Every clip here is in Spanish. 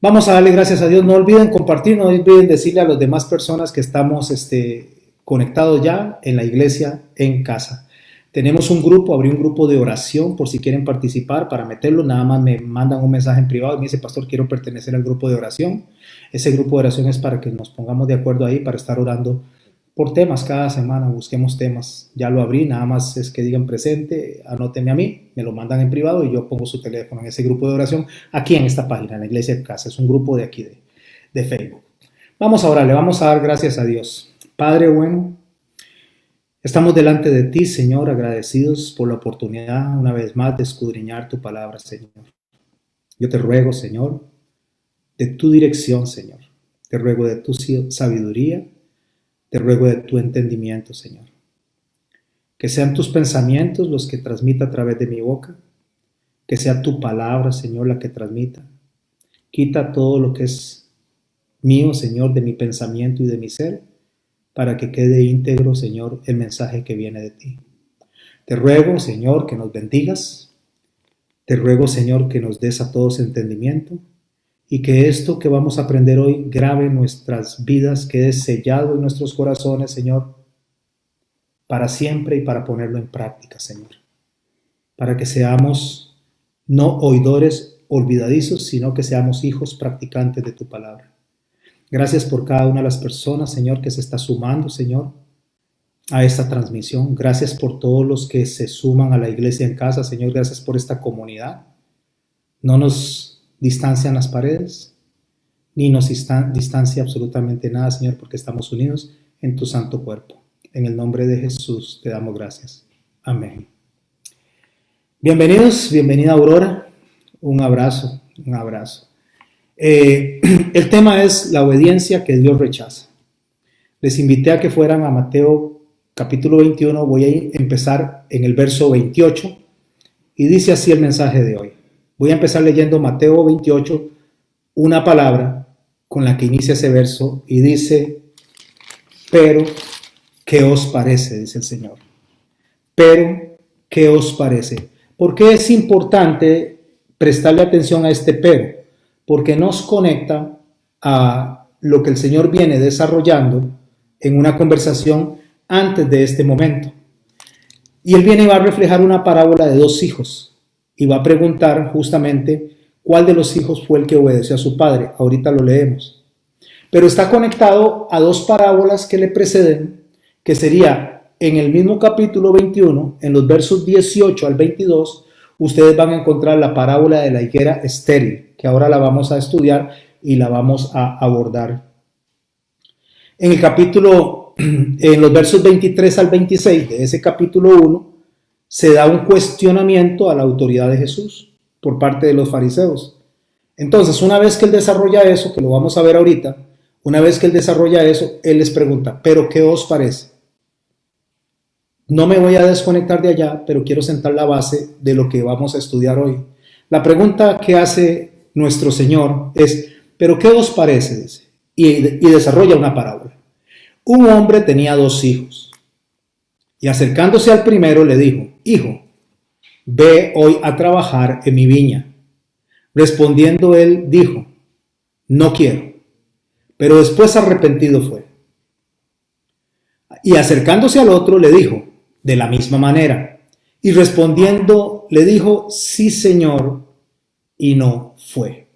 Vamos a darle gracias a Dios. No olviden compartir, no olviden decirle a las demás personas que estamos conectados ya en la iglesia en casa. Tenemos un grupo, abrí un grupo de oración por si quieren participar. Para meterlo, nada más me mandan un mensaje en privado y me dice: pastor, quiero pertenecer al grupo de oración. Ese grupo de oración es para que nos pongamos de acuerdo ahí para estar orando por temas cada semana. Busquemos temas. Ya lo abrí, nada más es que digan presente, anótenme a mí, me lo mandan en privado y yo pongo su teléfono en ese grupo de oración aquí en esta página, en la iglesia de casa. Es un grupo de aquí de Facebook. Vamos a orar, le vamos a dar gracias a Dios. Padre bueno, estamos delante de ti, Señor, agradecidos por la oportunidad una vez más de escudriñar tu palabra, Señor. Yo te ruego, Señor, de tu dirección, Señor. Te ruego de tu sabiduría. Te ruego de tu entendimiento, Señor. Que sean tus pensamientos los que transmita a través de mi boca. Que sea tu palabra, Señor, la que transmita. Quita todo lo que es mío, Señor, de mi pensamiento y de mi ser, para que quede íntegro, Señor, el mensaje que viene de ti. Te ruego, Señor, que nos bendigas. Te ruego, Señor, que nos des a todos entendimiento. Y que esto que vamos a aprender hoy grabe en nuestras vidas, quede sellado en nuestros corazones, Señor, para siempre y para ponerlo en práctica, Señor. Para que seamos no oidores olvidadizos, sino que seamos hijos practicantes de tu palabra. Gracias por cada una de las personas, Señor, que se está sumando, Señor, a esta transmisión. Gracias por todos los que se suman a la iglesia en casa, Señor. Gracias por esta comunidad. No nos distancian las paredes, ni nos distancia absolutamente nada, Señor, porque estamos unidos en tu santo cuerpo. En el nombre de Jesús te damos gracias. Amén. Bienvenidos, bienvenida Aurora. Un abrazo, un abrazo. El tema es la obediencia que Dios rechaza. Les invité a que fueran a Mateo capítulo 21. Voy a empezar en el verso 28 y dice así el mensaje de hoy. Voy a empezar leyendo Mateo 28, una palabra con la que inicia ese verso y dice: pero, ¿qué os parece? Dice el Señor. Pero, ¿qué os parece? ¿Por qué es importante prestarle atención a este pero? Porque nos conecta a lo que el Señor viene desarrollando en una conversación antes de este momento. Y Él viene y va a reflejar una parábola de dos hijos. Y va a preguntar justamente cuál de los hijos fue el que obedeció a su padre. Ahorita lo leemos. Pero está conectado a dos parábolas que le preceden, que sería en el mismo capítulo 21, en los versos 18 al 22, ustedes van a encontrar la parábola de la higuera estéril, que ahora la vamos a estudiar y la vamos a abordar. En el capítulo, en los versos 23 al 26 de ese capítulo 1, se da un cuestionamiento a la autoridad de Jesús por parte de los fariseos. Entonces, una vez que Él desarrolla eso, que lo vamos a ver ahorita, una vez que Él desarrolla eso, Él les pregunta: ¿pero qué os parece? No me voy a desconectar de allá, pero quiero sentar la base de lo que vamos a estudiar hoy. La pregunta que hace nuestro Señor es: ¿pero qué os parece? Dice, y desarrolla una parábola. Un hombre tenía dos hijos. Y acercándose al primero le dijo: hijo, ve hoy a trabajar en mi viña. Respondiendo él dijo: no quiero. Pero después arrepentido fue. Y acercándose al otro le dijo de la misma manera. Y respondiendo le dijo: sí, Señor, y no fue.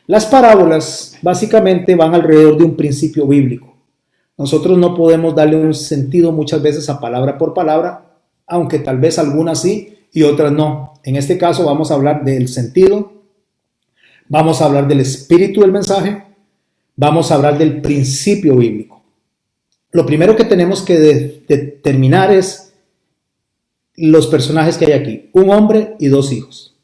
Las parábolas básicamente van alrededor de un principio bíblico. Nosotros no podemos darle un sentido muchas veces a palabra por palabra, aunque tal vez algunas sí y otras no. En este caso vamos a hablar del sentido, vamos a hablar del espíritu del mensaje, vamos a hablar del principio bíblico. Lo primero que tenemos que determinar es los personajes que hay aquí: un hombre y dos hijos.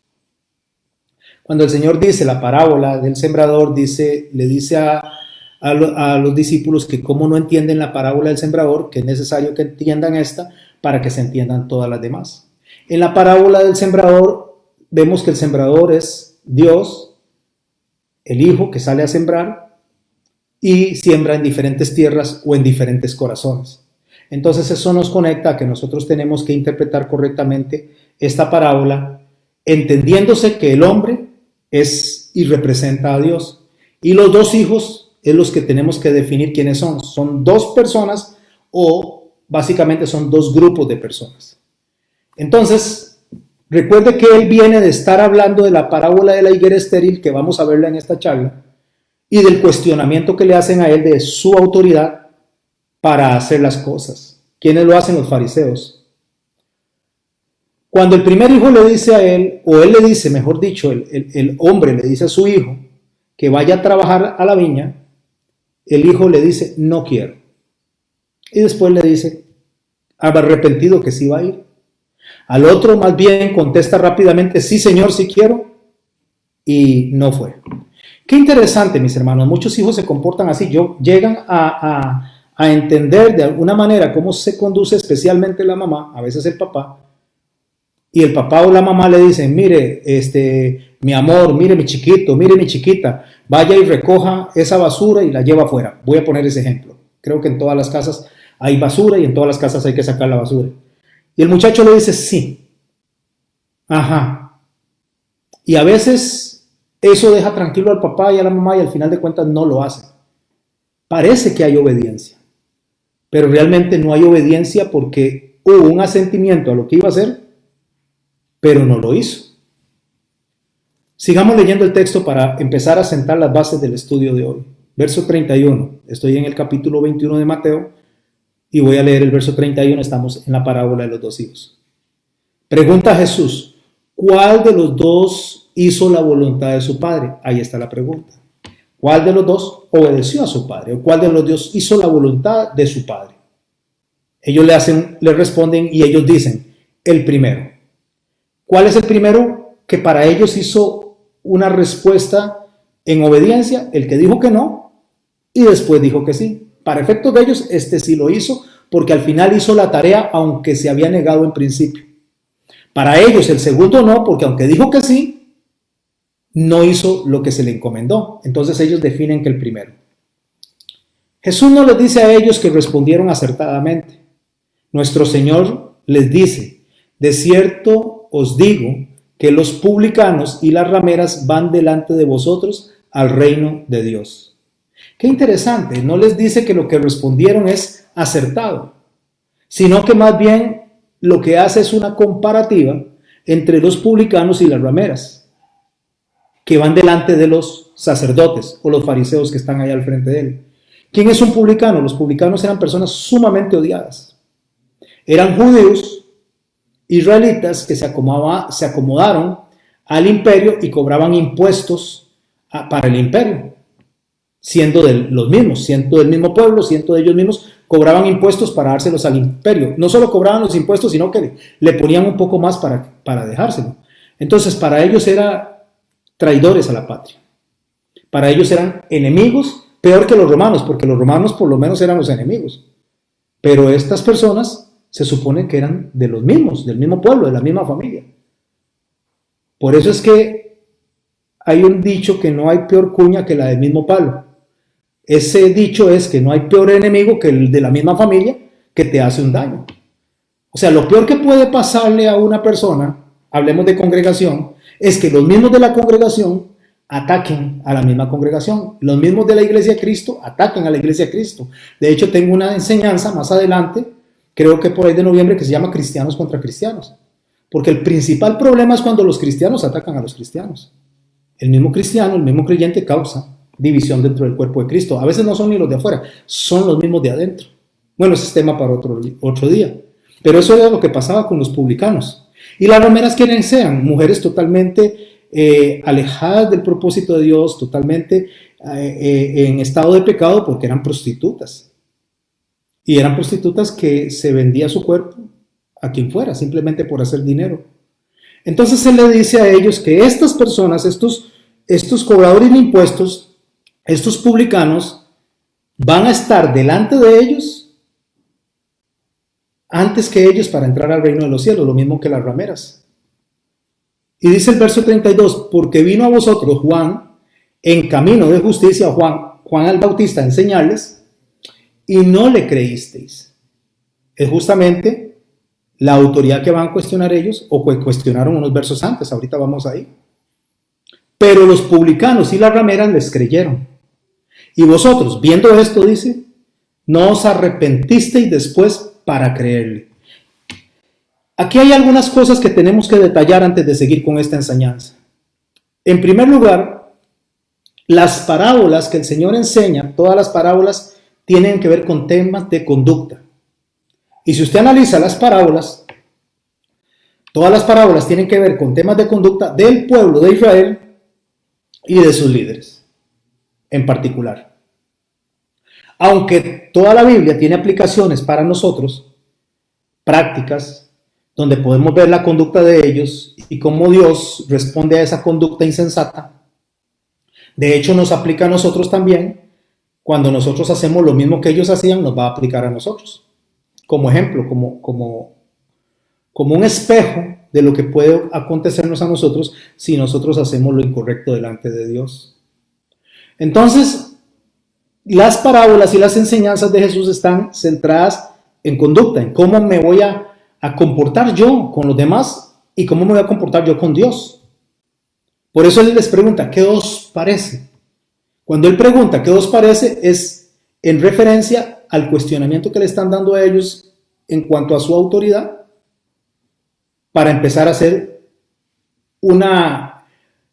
Cuando el Señor dice la parábola del sembrador, le dice a los discípulos que cómo no entienden la parábola del sembrador, que es necesario que entiendan esta para que se entiendan todas las demás. En la parábola del sembrador vemos que el sembrador es Dios, el hijo que sale a sembrar y siembra en diferentes tierras o en diferentes corazones. Entonces eso nos conecta a que nosotros tenemos que interpretar correctamente esta parábola, entendiéndose que el hombre es y representa a Dios. Y los dos hijos es los que tenemos que definir quiénes son. Son dos personas o básicamente son dos grupos de personas. Entonces, recuerde que él viene de estar hablando de la parábola de la higuera estéril, que vamos a verla en esta charla, y del cuestionamiento que le hacen a él de su autoridad para hacer las cosas. ¿Quiénes lo hacen? Los fariseos. Cuando el primer hijo le dice a él, o él le dice, mejor dicho, el hombre le dice a su hijo que vaya a trabajar a la viña, el hijo le dice, no quiero. Y después le dice, arrepentido que sí va a ir. Al otro más bien contesta rápidamente, sí señor, sí quiero, y no fue. Qué interesante, mis hermanos, muchos hijos se comportan así, llegan a entender de alguna manera cómo se conduce especialmente la mamá, a veces el papá, y el papá o la mamá le dicen, mire, mi amor, mire mi chiquito, mire mi chiquita, vaya y recoja esa basura y la lleva afuera. Voy a poner ese ejemplo. Creo que en todas las casas hay basura y en todas las casas hay que sacar la basura. Y el muchacho le dice, sí. Ajá. Y a veces eso deja tranquilo al papá y a la mamá y al final de cuentas no lo hace. Parece que hay obediencia, pero realmente no hay obediencia porque hubo un asentimiento a lo que iba a hacer, pero no lo hizo. Sigamos leyendo el texto para empezar a sentar las bases del estudio de hoy. Verso 31. Estoy en el capítulo 21 de Mateo y voy a leer el verso 31. Estamos en la parábola de los dos hijos. Pregunta Jesús, ¿cuál de los dos hizo la voluntad de su padre? Ahí está la pregunta. ¿Cuál de los dos obedeció a su padre? ¿O cuál de los dos hizo la voluntad de su padre? Ellos le responden y ellos dicen, el primero. ¿Cuál es el primero que para ellos hizo una respuesta en obediencia? El que dijo que no y después dijo que sí. Para efectos de ellos, sí lo hizo porque al final hizo la tarea aunque se había negado en principio. Para ellos el segundo no, porque aunque dijo que sí, no hizo lo que se le encomendó. Entonces ellos definen que el primero. Jesús no les dice a ellos que respondieron acertadamente. Nuestro Señor les dice, de cierto os digo que los publicanos y las rameras van delante de vosotros al reino de Dios. Qué interesante, no les dice que lo que respondieron es acertado, sino que más bien lo que hace es una comparativa entre los publicanos y las rameras, que van delante de los sacerdotes o los fariseos que están allá al frente de él. ¿Quién es un publicano? Los publicanos eran personas sumamente odiadas. Eran judíos israelitas que se acomodaron al imperio y cobraban impuestos para el imperio, siendo los mismos, siendo del mismo pueblo, siendo de ellos mismos, cobraban impuestos para dárselos al imperio. No solo cobraban los impuestos, sino que le ponían un poco más para dejárselo. Entonces, para ellos eran traidores a la patria. Para ellos eran enemigos, peor que los romanos, porque los romanos por lo menos eran los enemigos. Pero estas personas se supone que eran de los mismos, del mismo pueblo, de la misma familia. Por eso es que hay un dicho que no hay peor cuña que la del mismo palo. Ese dicho es que no hay peor enemigo que el de la misma familia que te hace un daño. O sea, lo peor que puede pasarle a una persona, hablemos de congregación, es que los mismos de la congregación ataquen a la misma congregación. Los mismos de la Iglesia de Cristo ataquen a la Iglesia de Cristo. De hecho, tengo una enseñanza más adelante, creo que por ahí de noviembre, que se llama Cristianos contra Cristianos. Porque el principal problema es cuando los cristianos atacan a los cristianos. El mismo cristiano, el mismo creyente causa división dentro del cuerpo de Cristo. A veces no son ni los de afuera, son los mismos de adentro. Bueno, ese es tema para otro día. Pero eso era lo que pasaba con los publicanos. Y las rameras, ¿quiénes sean? Mujeres totalmente alejadas del propósito de Dios, totalmente en estado de pecado porque eran prostitutas. Y eran prostitutas que se vendía su cuerpo a quien fuera, simplemente por hacer dinero. Entonces él le dice a ellos que estas personas, estos cobradores de impuestos, estos publicanos, van a estar delante de ellos antes que ellos para entrar al reino de los cielos, lo mismo que las rameras. Y dice el verso 32, porque vino a vosotros Juan en camino de justicia, Juan el Bautista, a enseñarles, y no le creísteis. Es justamente la autoridad que van a cuestionar ellos, o que cuestionaron unos versos antes, ahorita vamos ahí. Pero los publicanos y las rameras les creyeron. Y vosotros, viendo esto, dice, no os arrepentisteis después para creerle. Aquí hay algunas cosas que tenemos que detallar antes de seguir con esta enseñanza. En primer lugar, las parábolas que el Señor enseña, todas las parábolas tienen que ver con temas de conducta. Y si usted analiza las parábolas, todas las parábolas tienen que ver con temas de conducta del pueblo de Israel y de sus líderes en particular. Aunque toda la Biblia tiene aplicaciones para nosotros, prácticas, donde podemos ver la conducta de ellos y cómo Dios responde a esa conducta insensata. De hecho, nos aplica a nosotros también. Cuando nosotros hacemos lo mismo que ellos hacían, nos va a aplicar a nosotros. Como ejemplo, como un espejo de lo que puede acontecernos a nosotros si nosotros hacemos lo incorrecto delante de Dios. Entonces, las parábolas y las enseñanzas de Jesús están centradas en conducta, en cómo me voy a comportar yo con los demás y cómo me voy a comportar yo con Dios. Por eso Él les pregunta, ¿qué os parece? Cuando Él pregunta, ¿qué os parece? Es en referencia al cuestionamiento que le están dando a ellos en cuanto a su autoridad, para empezar a hacer una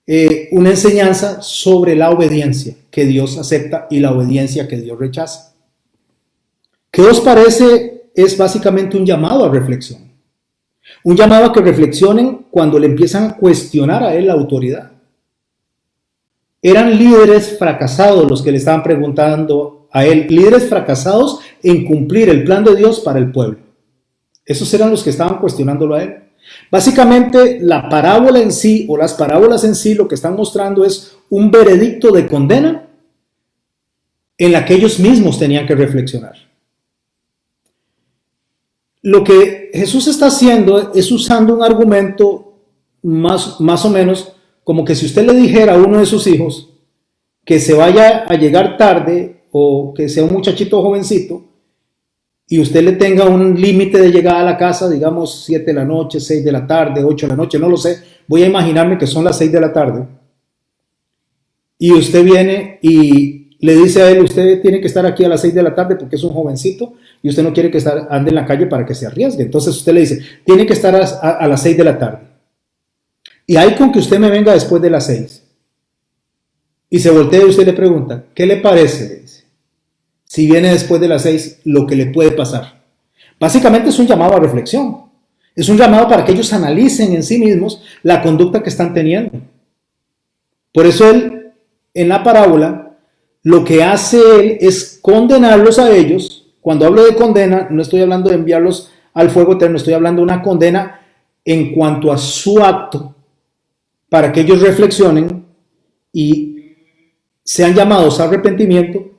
enseñanza sobre la obediencia que Dios acepta y la obediencia que Dios rechaza. ¿Qué os parece? Es básicamente un llamado a reflexión. Un llamado a que reflexionen cuando le empiezan a cuestionar a él la autoridad. Eran líderes fracasados los que le estaban preguntando a él, líderes fracasados en cumplir el plan de Dios para el pueblo. Esos eran los que estaban cuestionándolo a él. Básicamente la parábola en sí o las parábolas en sí lo que están mostrando es un veredicto de condena en la que ellos mismos tenían que reflexionar. Lo que Jesús está haciendo es usando un argumento más o menos como que si usted le dijera a uno de sus hijos que se vaya a llegar tarde o que sea un muchachito jovencito y usted le tenga un límite de llegada a la casa, digamos 7 de la noche, 6 de la tarde, 8 de la noche, no lo sé, voy a imaginarme que son las 6 de la tarde y usted viene y le dice a él, usted tiene que estar aquí a las 6 de la tarde porque es un jovencito y usted no quiere que ande en la calle para que se arriesgue. Entonces usted le dice, tiene que estar a las 6 de la tarde. Y hay con que usted me venga después de las 6. Y se voltea y usted le pregunta, ¿qué le parece? Le dice, si viene después de las 6, lo que le puede pasar. Básicamente es un llamado a reflexión. Es un llamado para que ellos analicen en sí mismos la conducta que están teniendo. Por eso él, en la parábola, lo que hace él es condenarlos a ellos. Cuando hablo de condena, no estoy hablando de enviarlos al fuego eterno, estoy hablando de una condena en cuanto a su acto, para que ellos reflexionen y sean llamados a arrepentimiento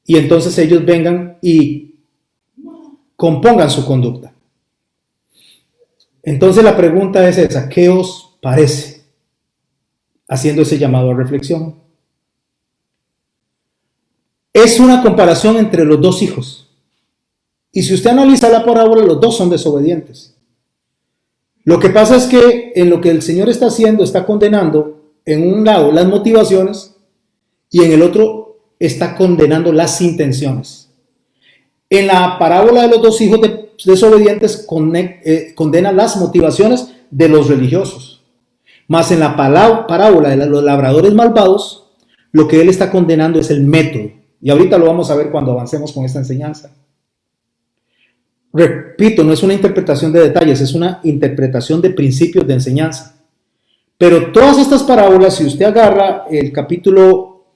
y entonces ellos vengan y compongan su conducta. Entonces la pregunta es esa, ¿qué os parece? Haciendo ese llamado a reflexión. Es una comparación entre los dos hijos. Y si usted analiza la parábola, los dos son desobedientes. Lo que pasa es que en lo que el Señor está haciendo, está condenando en un lado las motivaciones y en el otro está condenando las intenciones. En la parábola de los dos hijos desobedientes condena las motivaciones de los religiosos. Mas en la parábola de los labradores malvados, lo que él está condenando es el método. Y ahorita lo vamos a ver cuando avancemos con esta enseñanza. Repito, no es una interpretación de detalles, es una interpretación de principios de enseñanza. Pero todas estas parábolas, si usted agarra el capítulo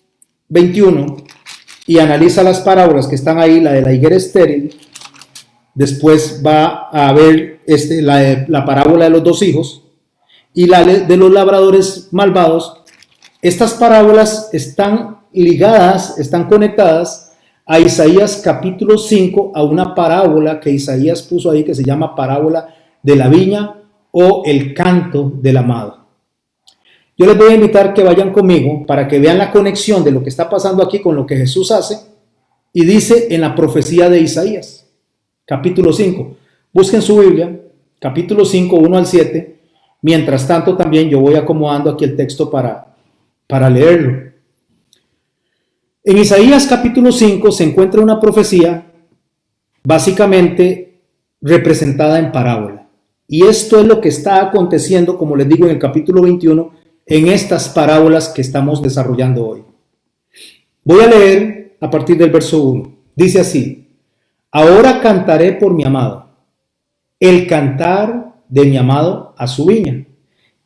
21 y analiza las parábolas que están ahí, la de la higuera estéril, después va a ver la parábola de los dos hijos y la de los labradores malvados. Estas parábolas están ligadas, están conectadas a Isaías capítulo 5, a una parábola que Isaías puso ahí que se llama parábola de la viña o el canto del amado. Yo les voy a invitar que vayan conmigo para que vean la conexión de lo que está pasando aquí con lo que Jesús hace y dice en la profecía de Isaías, capítulo 5. Busquen su Biblia, capítulo 5, 1 al 7. Mientras tanto también yo voy acomodando aquí el texto para para leerlo. En Isaías capítulo 5 se encuentra una profecía básicamente representada en parábola. Y esto es lo que está aconteciendo, como les digo, en el capítulo 21, en estas parábolas que estamos desarrollando hoy. Voy a leer a partir del verso 1. Dice así: ahora cantaré por mi amado, el cantar de mi amado a su viña.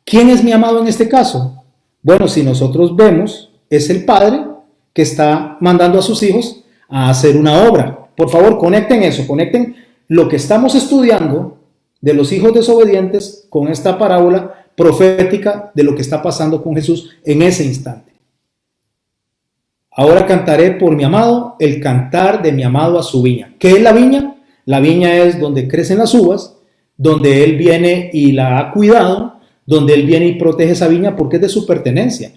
¿Quién es mi amado en este caso? Bueno, si nosotros vemos, es el padre que está mandando a sus hijos a hacer una obra. Por favor, conecten eso, conecten lo que estamos estudiando de los hijos desobedientes con esta parábola profética de lo que está pasando con Jesús en ese instante. Ahora cantaré por mi amado, el cantar de mi amado a su viña. ¿Qué es la viña? La viña es donde crecen las uvas, donde él viene y la ha cuidado, donde él viene y protege esa viña porque es de su pertenencia.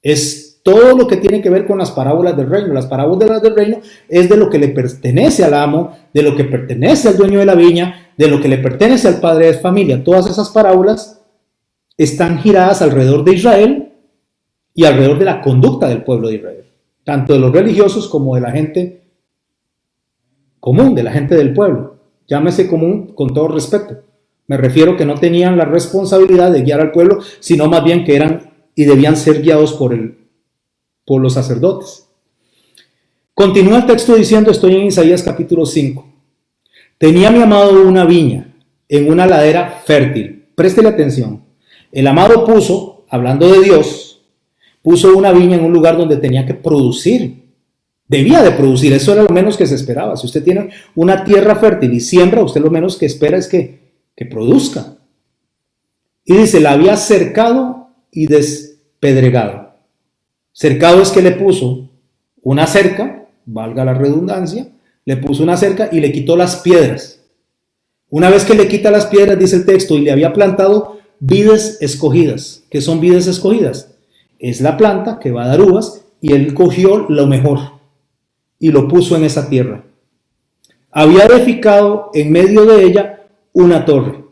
Es todo lo que tiene que ver con las parábolas del reino. Las parábolas del reino es de lo que le pertenece al amo, de lo que pertenece al dueño de la viña, de lo que le pertenece al padre de familia. Todas esas parábolas están giradas alrededor de Israel y alrededor de la conducta del pueblo de Israel, tanto de los religiosos como de la gente común, de la gente del pueblo. Llámese común con todo respeto. Me refiero que no tenían la responsabilidad de guiar al pueblo, sino más bien que eran y debían ser guiados por los sacerdotes. Continúa el texto diciendo, estoy en Isaías capítulo 5. Tenía mi amado una viña en una ladera fértil. Préstele atención. El amado puso, hablando de Dios, puso una viña en un lugar donde tenía que producir. Debía de producir, eso era lo menos que se esperaba. Si usted tiene una tierra fértil y siembra, usted lo menos que espera es que produzca. Y dice, la había cercado y despedregado. Cercado es que le puso una cerca, valga la redundancia, le puso una cerca y le quitó las piedras. Una vez que le quita las piedras, dice el texto, y le había plantado vides escogidas. ¿Qué son vides escogidas? Es la planta que va a dar uvas y él cogió lo mejor y lo puso en esa tierra. Había edificado en medio de ella una torre.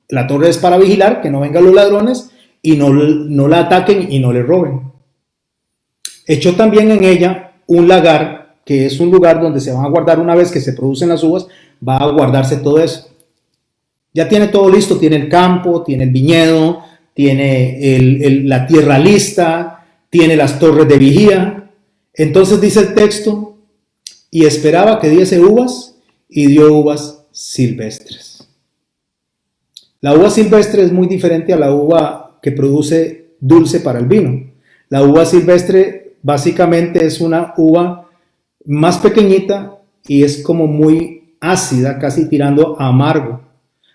La torre es para vigilar que no vengan los ladrones y no la ataquen y no le roben. Echó también en ella un lagar, que es un lugar donde se van a guardar una vez que se producen las uvas, va a guardarse todo eso. Ya tiene todo listo, tiene el campo, tiene el viñedo, tiene la tierra lista, tiene las torres de vigía. Entonces dice el texto, y esperaba que diese uvas, y dio uvas silvestres. La uva silvestre es muy diferente a la uva que produce dulce para el vino. La uva silvestre básicamente es una uva más pequeñita y es como muy ácida, casi tirando a amargo.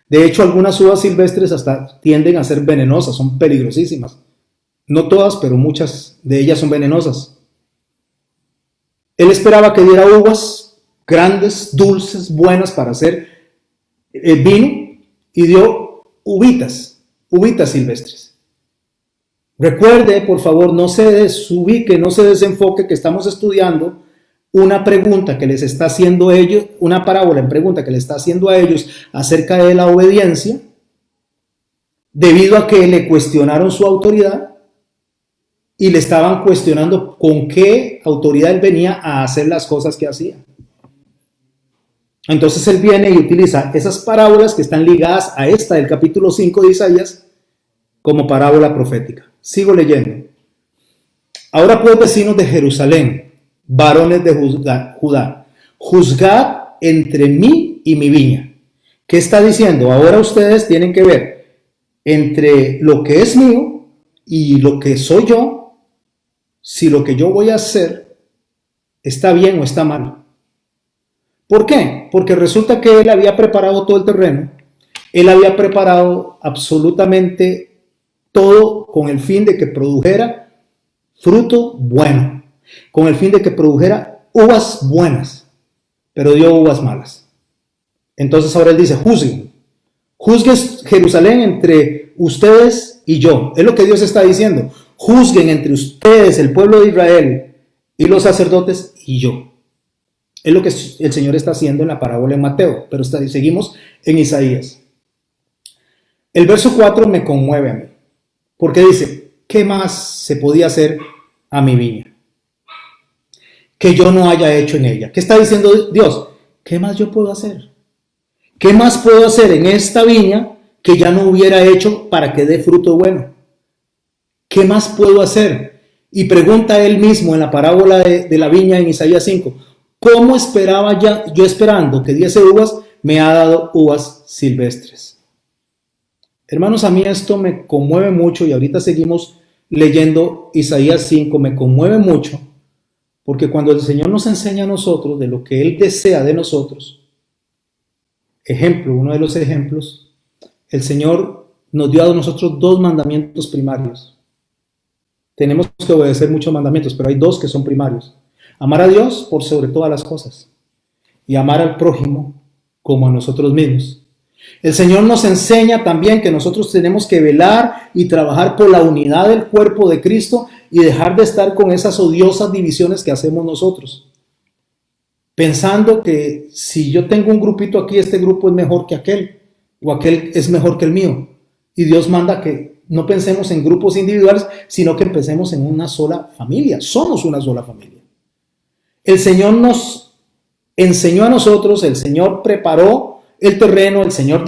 De hecho, algunas uvas silvestres hasta tienden a ser venenosas, son peligrosísimas. No todas, pero muchas de ellas son venenosas. Él esperaba que diera uvas grandes, dulces, buenas para hacer vino, y dio uvitas silvestres. Recuerde, por favor, no se desubique, no se desenfoque, que estamos estudiando una pregunta que les está haciendo ellos, una parábola en pregunta que le está haciendo a ellos acerca de la obediencia, debido a que le cuestionaron su autoridad y le estaban cuestionando con qué autoridad él venía a hacer las cosas que hacía. Entonces él viene y utiliza esas parábolas que están ligadas a esta del capítulo 5 de Isaías como parábola profética. Sigo leyendo. Ahora pues, vecinos de Jerusalén, varones de Judá, juzgad entre mí y mi viña. ¿Qué está diciendo? Ahora ustedes tienen que ver entre lo que es mío y lo que soy yo, si lo que yo voy a hacer está bien o está mal. ¿Por qué? Porque resulta que él había preparado todo el terreno, él había preparado absolutamente todo con el fin de que produjera fruto bueno, con el fin de que produjera uvas buenas, pero dio uvas malas. Entonces ahora él dice, juzguen Jerusalén entre ustedes y yo. Es lo que Dios está diciendo. Juzguen entre ustedes, el pueblo de Israel, y los sacerdotes y yo. Es lo que el Señor está haciendo en la parábola en Mateo, pero seguimos en Isaías. El verso 4 me conmueve a mí, porque dice, ¿qué más se podía hacer a mi viña que yo no haya hecho en ella? ¿Qué está diciendo Dios? ¿Qué más yo puedo hacer? ¿Qué más puedo hacer en esta viña que ya no hubiera hecho para que dé fruto bueno? ¿Qué más puedo hacer? Y pregunta él mismo en la parábola de la viña en Isaías 5, ¿cómo esperaba yo esperando que diese uvas, me ha dado uvas silvestres? Hermanos, a mí esto me conmueve mucho y ahorita seguimos leyendo Isaías 5, me conmueve mucho, porque cuando el Señor nos enseña a nosotros de lo que Él desea de nosotros, ejemplo, uno de los ejemplos, el Señor nos dio a nosotros 2 mandamientos primarios. Tenemos que obedecer muchos mandamientos, pero hay 2 que son primarios. Amar a Dios por sobre todas las cosas y amar al prójimo como a nosotros mismos. El Señor nos enseña también que nosotros tenemos que velar y trabajar por la unidad del cuerpo de Cristo y dejar de estar con esas odiosas divisiones que hacemos nosotros. Pensando que si yo tengo un grupito aquí, este grupo es mejor que aquel, o aquel es mejor que el mío. Y Dios manda que no pensemos en grupos individuales, sino que pensemos en una sola familia. Somos una sola familia. El Señor nos enseñó a nosotros, el Señor preparó el terreno, el Señor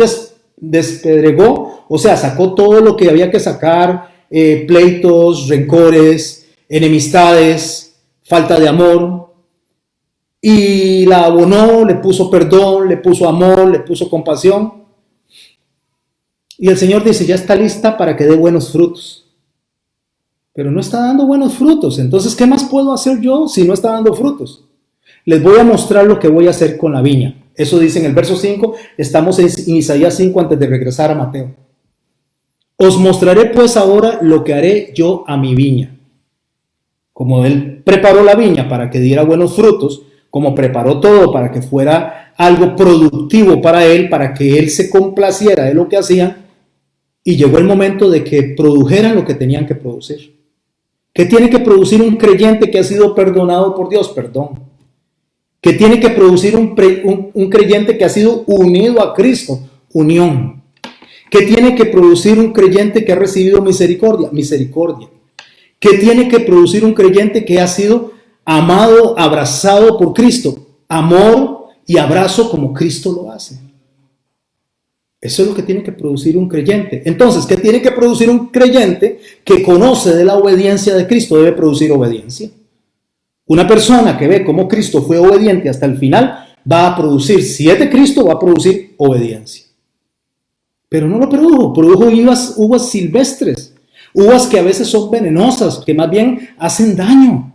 despedregó, o sea, sacó todo lo que había que sacar, pleitos, rencores, enemistades, falta de amor, y la abonó, le puso perdón, le puso amor, le puso compasión. Y el Señor dice, ya está lista para que dé buenos frutos. Pero no está dando buenos frutos. Entonces, ¿qué más puedo hacer yo si no está dando frutos? Les voy a mostrar lo que voy a hacer con la viña. Eso dice en el verso 5. Estamos en Isaías 5 antes de regresar a Mateo. Os mostraré pues ahora lo que haré yo a mi viña. Como Él preparó la viña para que diera buenos frutos, como preparó todo para que fuera algo productivo para Él, para que Él se complaciera de lo que hacían, y llegó el momento de que produjeran lo que tenían que producir. ¿Qué tiene que producir un creyente que ha sido perdonado por Dios? Perdón. ¿Qué tiene que producir un creyente que ha sido unido a Cristo? Unión. ¿Qué tiene que producir un creyente que ha recibido misericordia? Misericordia. ¿Qué tiene que producir un creyente que ha sido amado, abrazado por Cristo? Amor y abrazo como Cristo lo hace. Eso es lo que tiene que producir un creyente. Entonces, ¿qué tiene que producir un creyente que conoce de la obediencia de Cristo? Debe producir obediencia. Una persona que ve cómo Cristo fue obediente hasta el final, va a producir, si es de Cristo, va a producir obediencia. Pero no lo produjo uvas silvestres, uvas que a veces son venenosas, que más bien hacen daño.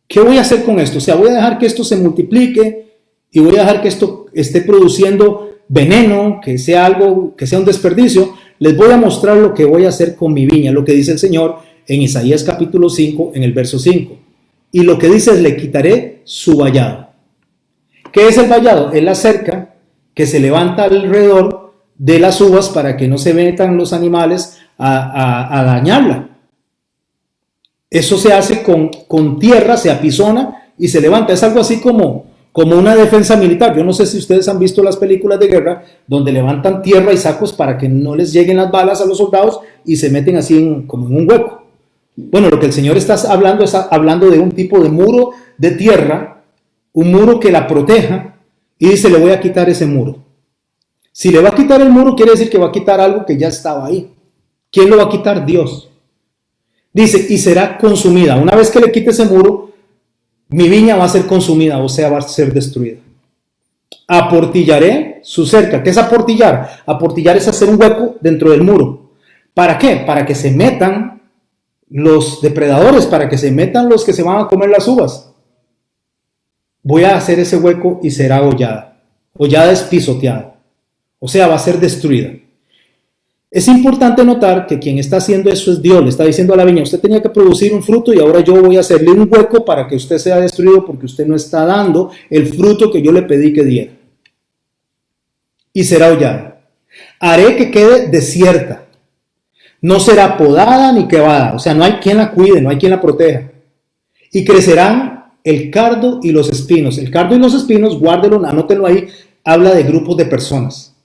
¿Qué voy a hacer con esto? O sea, voy a dejar que esto se multiplique y voy a dejar que esto esté produciendo veneno, que sea algo, que sea un desperdicio. Les voy a mostrar lo que voy a hacer con mi viña, lo que dice el Señor en Isaías capítulo 5, en el verso 5. Y lo que dice es, le quitaré su vallado. ¿Qué es el vallado? Es la cerca que se levanta alrededor de las uvas para que no se metan los animales a dañarla. Eso se hace con tierra, se apisona y se levanta. Es algo así como una defensa militar. Yo no sé si ustedes han visto las películas de guerra donde levantan tierra y sacos para que no les lleguen las balas a los soldados y se meten así como en un hueco. Bueno, lo que el Señor está hablando es hablando de un tipo de muro de tierra, un muro que la proteja, y dice, le voy a quitar ese muro. Si le va a quitar el muro, quiere decir que va a quitar algo que ya estaba ahí. ¿Quién lo va a quitar? Dios. Dice, y será consumida. Una vez que le quite ese muro, mi viña va a ser consumida, o sea, va a ser destruida. Aportillaré su cerca. ¿Qué es aportillar? Aportillar es hacer un hueco dentro del muro. ¿Para qué? Para que se metan los depredadores, para que se metan los que se van a comer las uvas. Voy a hacer ese hueco y será hollada. Hollada es pisoteada. O sea, va a ser destruida. Es importante notar que quien está haciendo eso es Dios. Le está diciendo a la viña, usted tenía que producir un fruto y ahora yo voy a hacerle un hueco para que usted sea destruido porque usted no está dando el fruto que yo le pedí que diera. Y será hollada. Haré que quede desierta. No será podada ni quebrada. O sea, no hay quien la cuide, no hay quien la proteja. Y crecerán el cardo y los espinos. El cardo y los espinos, guárdenlo, anótenlo ahí, habla de grupos de personas.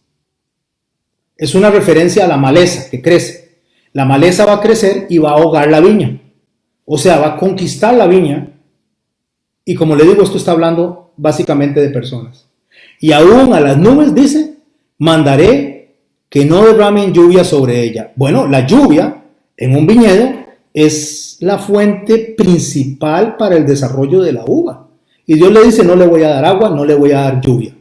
Es una referencia a la maleza que crece. La maleza va a crecer y va a ahogar la viña. O sea, va a conquistar la viña. Y como le digo, esto está hablando básicamente de personas. Y aún a las nubes dice, mandaré que no derramen lluvia sobre ella. Bueno, la lluvia en un viñedo es la fuente principal para el desarrollo de la uva. Y Dios le dice, no le voy a dar agua, no le voy a dar lluvia.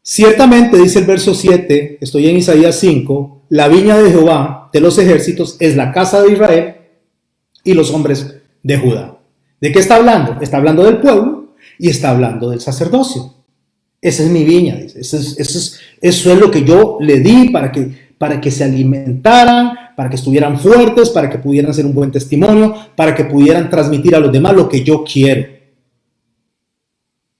Ciertamente, dice el verso 7, estoy en Isaías 5, la viña de Jehová de los ejércitos es la casa de Israel y los hombres de Judá. ¿De qué está hablando? Está hablando del pueblo y está hablando del sacerdocio. Esa es mi viña, dice. Eso es lo que yo le di para que se alimentaran, para que estuvieran fuertes, para que pudieran ser un buen testimonio, para que pudieran transmitir a los demás lo que yo quiero.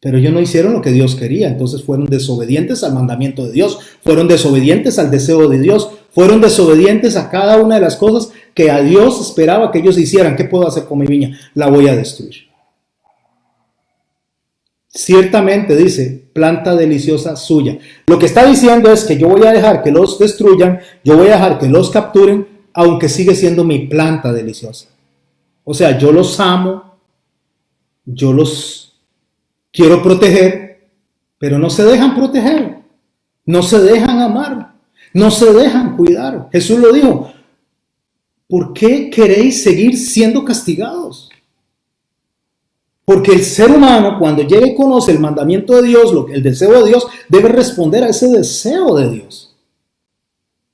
Pero ellos no hicieron lo que Dios quería, entonces fueron desobedientes al mandamiento de Dios, fueron desobedientes al deseo de Dios, fueron desobedientes a cada una de las cosas que a Dios esperaba que ellos hicieran. ¿Qué puedo hacer con mi viña? La voy a destruir. Ciertamente, dice, planta deliciosa suya. Lo que está diciendo es que yo voy a dejar que los destruyan, yo voy a dejar que los capturen, aunque sigue siendo mi planta deliciosa. O sea, yo los amo, yo los quiero proteger, pero no se dejan proteger, no se dejan amar, no se dejan cuidar. Jesús lo dijo, ¿por qué queréis seguir siendo castigados? Porque el ser humano, cuando llega y conoce el mandamiento de Dios, el deseo de Dios, debe responder a ese deseo de Dios.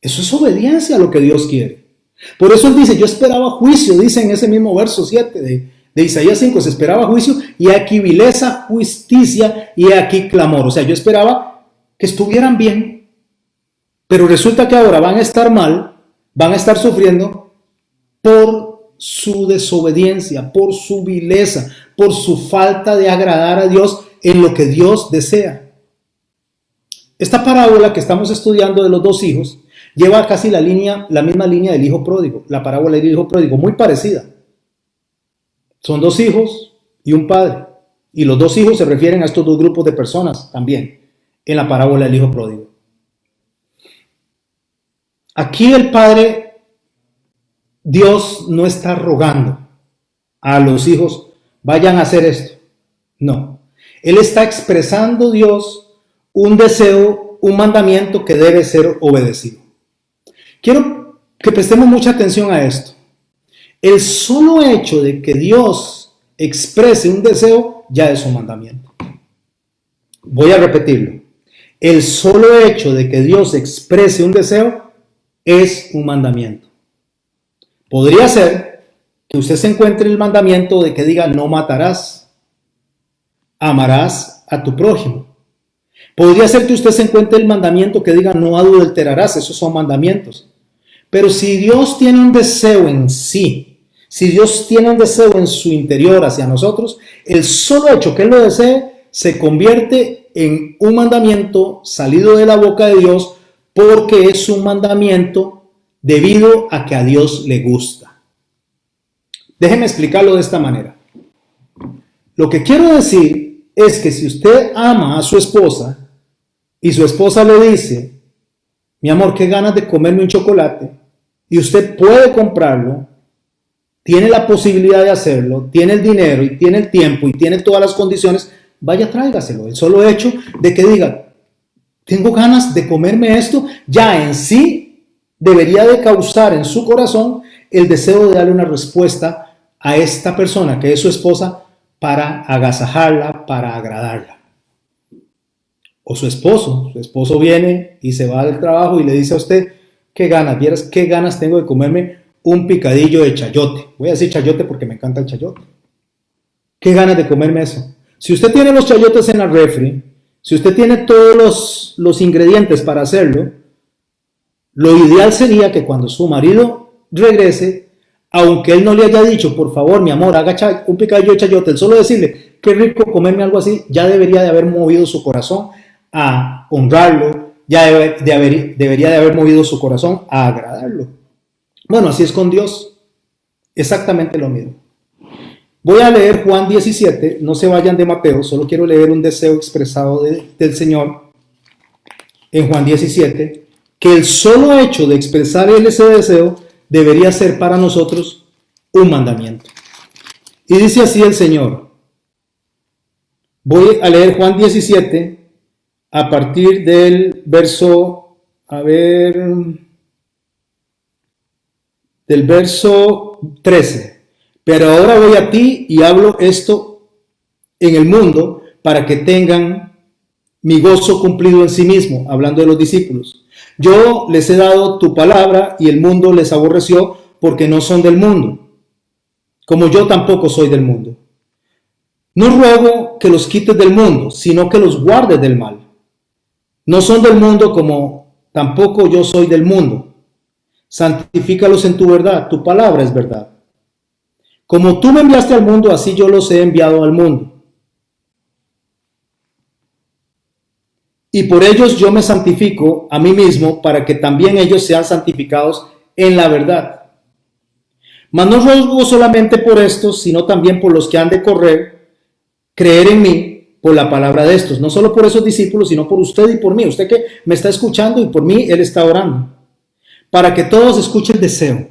Eso es obediencia a lo que Dios quiere. Por eso él dice, yo esperaba juicio, dice en ese mismo verso 7 de Isaías 5, se esperaba juicio, y aquí vileza, justicia, y aquí clamor. O sea, yo esperaba que estuvieran bien, pero resulta que ahora van a estar mal, van a estar sufriendo por su desobediencia, por su vileza, por su falta de agradar a Dios en lo que Dios desea. Esta parábola que estamos estudiando de los dos hijos lleva casi la misma línea del hijo pródigo, la parábola del hijo pródigo, muy parecida. Son dos hijos y un padre, y los dos hijos se refieren a estos dos grupos de personas también en la parábola del hijo pródigo. Aquí el padre, Dios no está rogando a los hijos, vayan a hacer esto. No, él está expresando Dios un deseo, un mandamiento que debe ser obedecido. Quiero que prestemos mucha atención a esto. El solo hecho de que Dios exprese un deseo ya es un mandamiento. Voy a repetirlo. El solo hecho de que Dios exprese un deseo es un mandamiento. Podría ser que usted se encuentre el mandamiento de que diga no matarás, amarás a tu prójimo. Podría ser que usted se encuentre el mandamiento que diga no adulterarás, esos son mandamientos. Pero si Dios tiene un deseo en sí, si Dios tiene un deseo en su interior hacia nosotros, el solo hecho que Él lo desee se convierte en un mandamiento salido de la boca de Dios, porque es un mandamiento debido a que a Dios le gusta. Déjeme explicarlo de esta manera. Lo que quiero decir es que si usted ama a su esposa y su esposa le dice, mi amor, qué ganas de comerme un chocolate, y usted puede comprarlo, tiene la posibilidad de hacerlo, tiene el dinero y tiene el tiempo y tiene todas las condiciones, vaya, tráigaselo. El solo hecho de que diga, tengo ganas de comerme esto, ya en sí debería de causar en su corazón el deseo de darle una respuesta a esta persona que es su esposa para agasajarla, para agradarla. O su esposo viene y se va del trabajo y le dice a usted, qué ganas, vieras qué ganas tengo de comerme un picadillo de chayote. Voy a decir chayote porque me encanta el chayote. Qué ganas de comerme eso. Si usted tiene los chayotes en la refri, si usted tiene todos los ingredientes para hacerlo, lo ideal sería que cuando su marido regrese, aunque él no le haya dicho, por favor, mi amor, haga un picadillo de chayote, el solo decirle, qué rico comerme algo así, ya debería de haber movido su corazón a honrarlo, ya debería de haber movido su corazón a agradarlo. Bueno, así es con Dios, exactamente lo mismo. Voy a leer Juan 17, no se vayan de Mateo, solo quiero leer un deseo expresado del Señor en Juan 17, que el solo hecho de expresar ese deseo debería ser para nosotros un mandamiento. Y dice así el Señor. Voy a leer Juan 17 a partir del verso, del verso 13. Pero ahora voy a ti y hablo esto en el mundo para que tengan mi gozo cumplido en sí mismo, hablando de los discípulos. Yo les he dado tu palabra y el mundo les aborreció porque no son del mundo, como yo tampoco soy del mundo. No ruego que los quites del mundo, sino que los guardes del mal. No son del mundo como tampoco yo soy del mundo. Santifícalos en tu verdad, tu palabra es verdad. Como tú me enviaste al mundo, así yo los he enviado al mundo. Y por ellos yo me santifico a mí mismo, para que también ellos sean santificados en la verdad. Mas no ruego solamente por estos, sino también por los que han de creer en mí por la palabra de estos. No solo por esos discípulos, sino por usted y por mí. Usted que me está escuchando y por mí, Él está orando. Para que todos escuchen el deseo.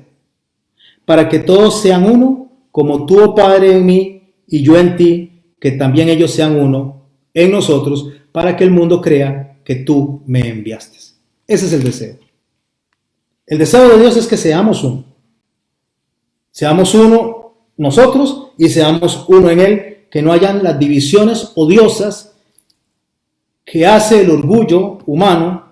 Para que todos sean uno, como tú, oh Padre, en mí y yo en ti, que también ellos sean uno en nosotros, para que el mundo crea que tú me enviaste. Ese es el deseo. El deseo de Dios es que seamos uno. Seamos uno nosotros y seamos uno en Él, que no hayan las divisiones odiosas que hace el orgullo humano,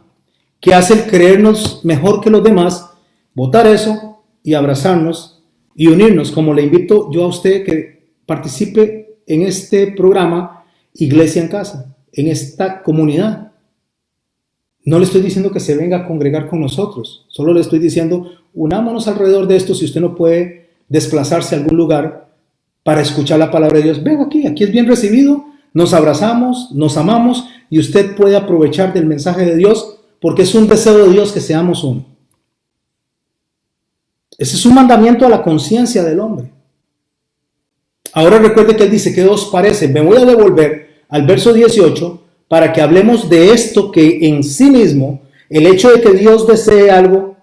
que hace el creernos mejor que los demás, botar eso y abrazarnos y unirnos, como le invito yo a usted que participe en este programa Iglesia en Casa, en esta comunidad. No le estoy diciendo que se venga a congregar con nosotros, solo le estoy diciendo, unámonos alrededor de esto. Si usted no puede desplazarse a algún lugar para escuchar la palabra de Dios, ven aquí es bien recibido, nos abrazamos, nos amamos y usted puede aprovechar del mensaje de Dios, porque es un deseo de Dios que seamos uno. Ese es un mandamiento a la conciencia del hombre. Ahora recuerde que Él dice, ¿qué os parece? Me voy a devolver al verso 18 para que hablemos de esto, que en sí mismo, el hecho de que Dios desee algo,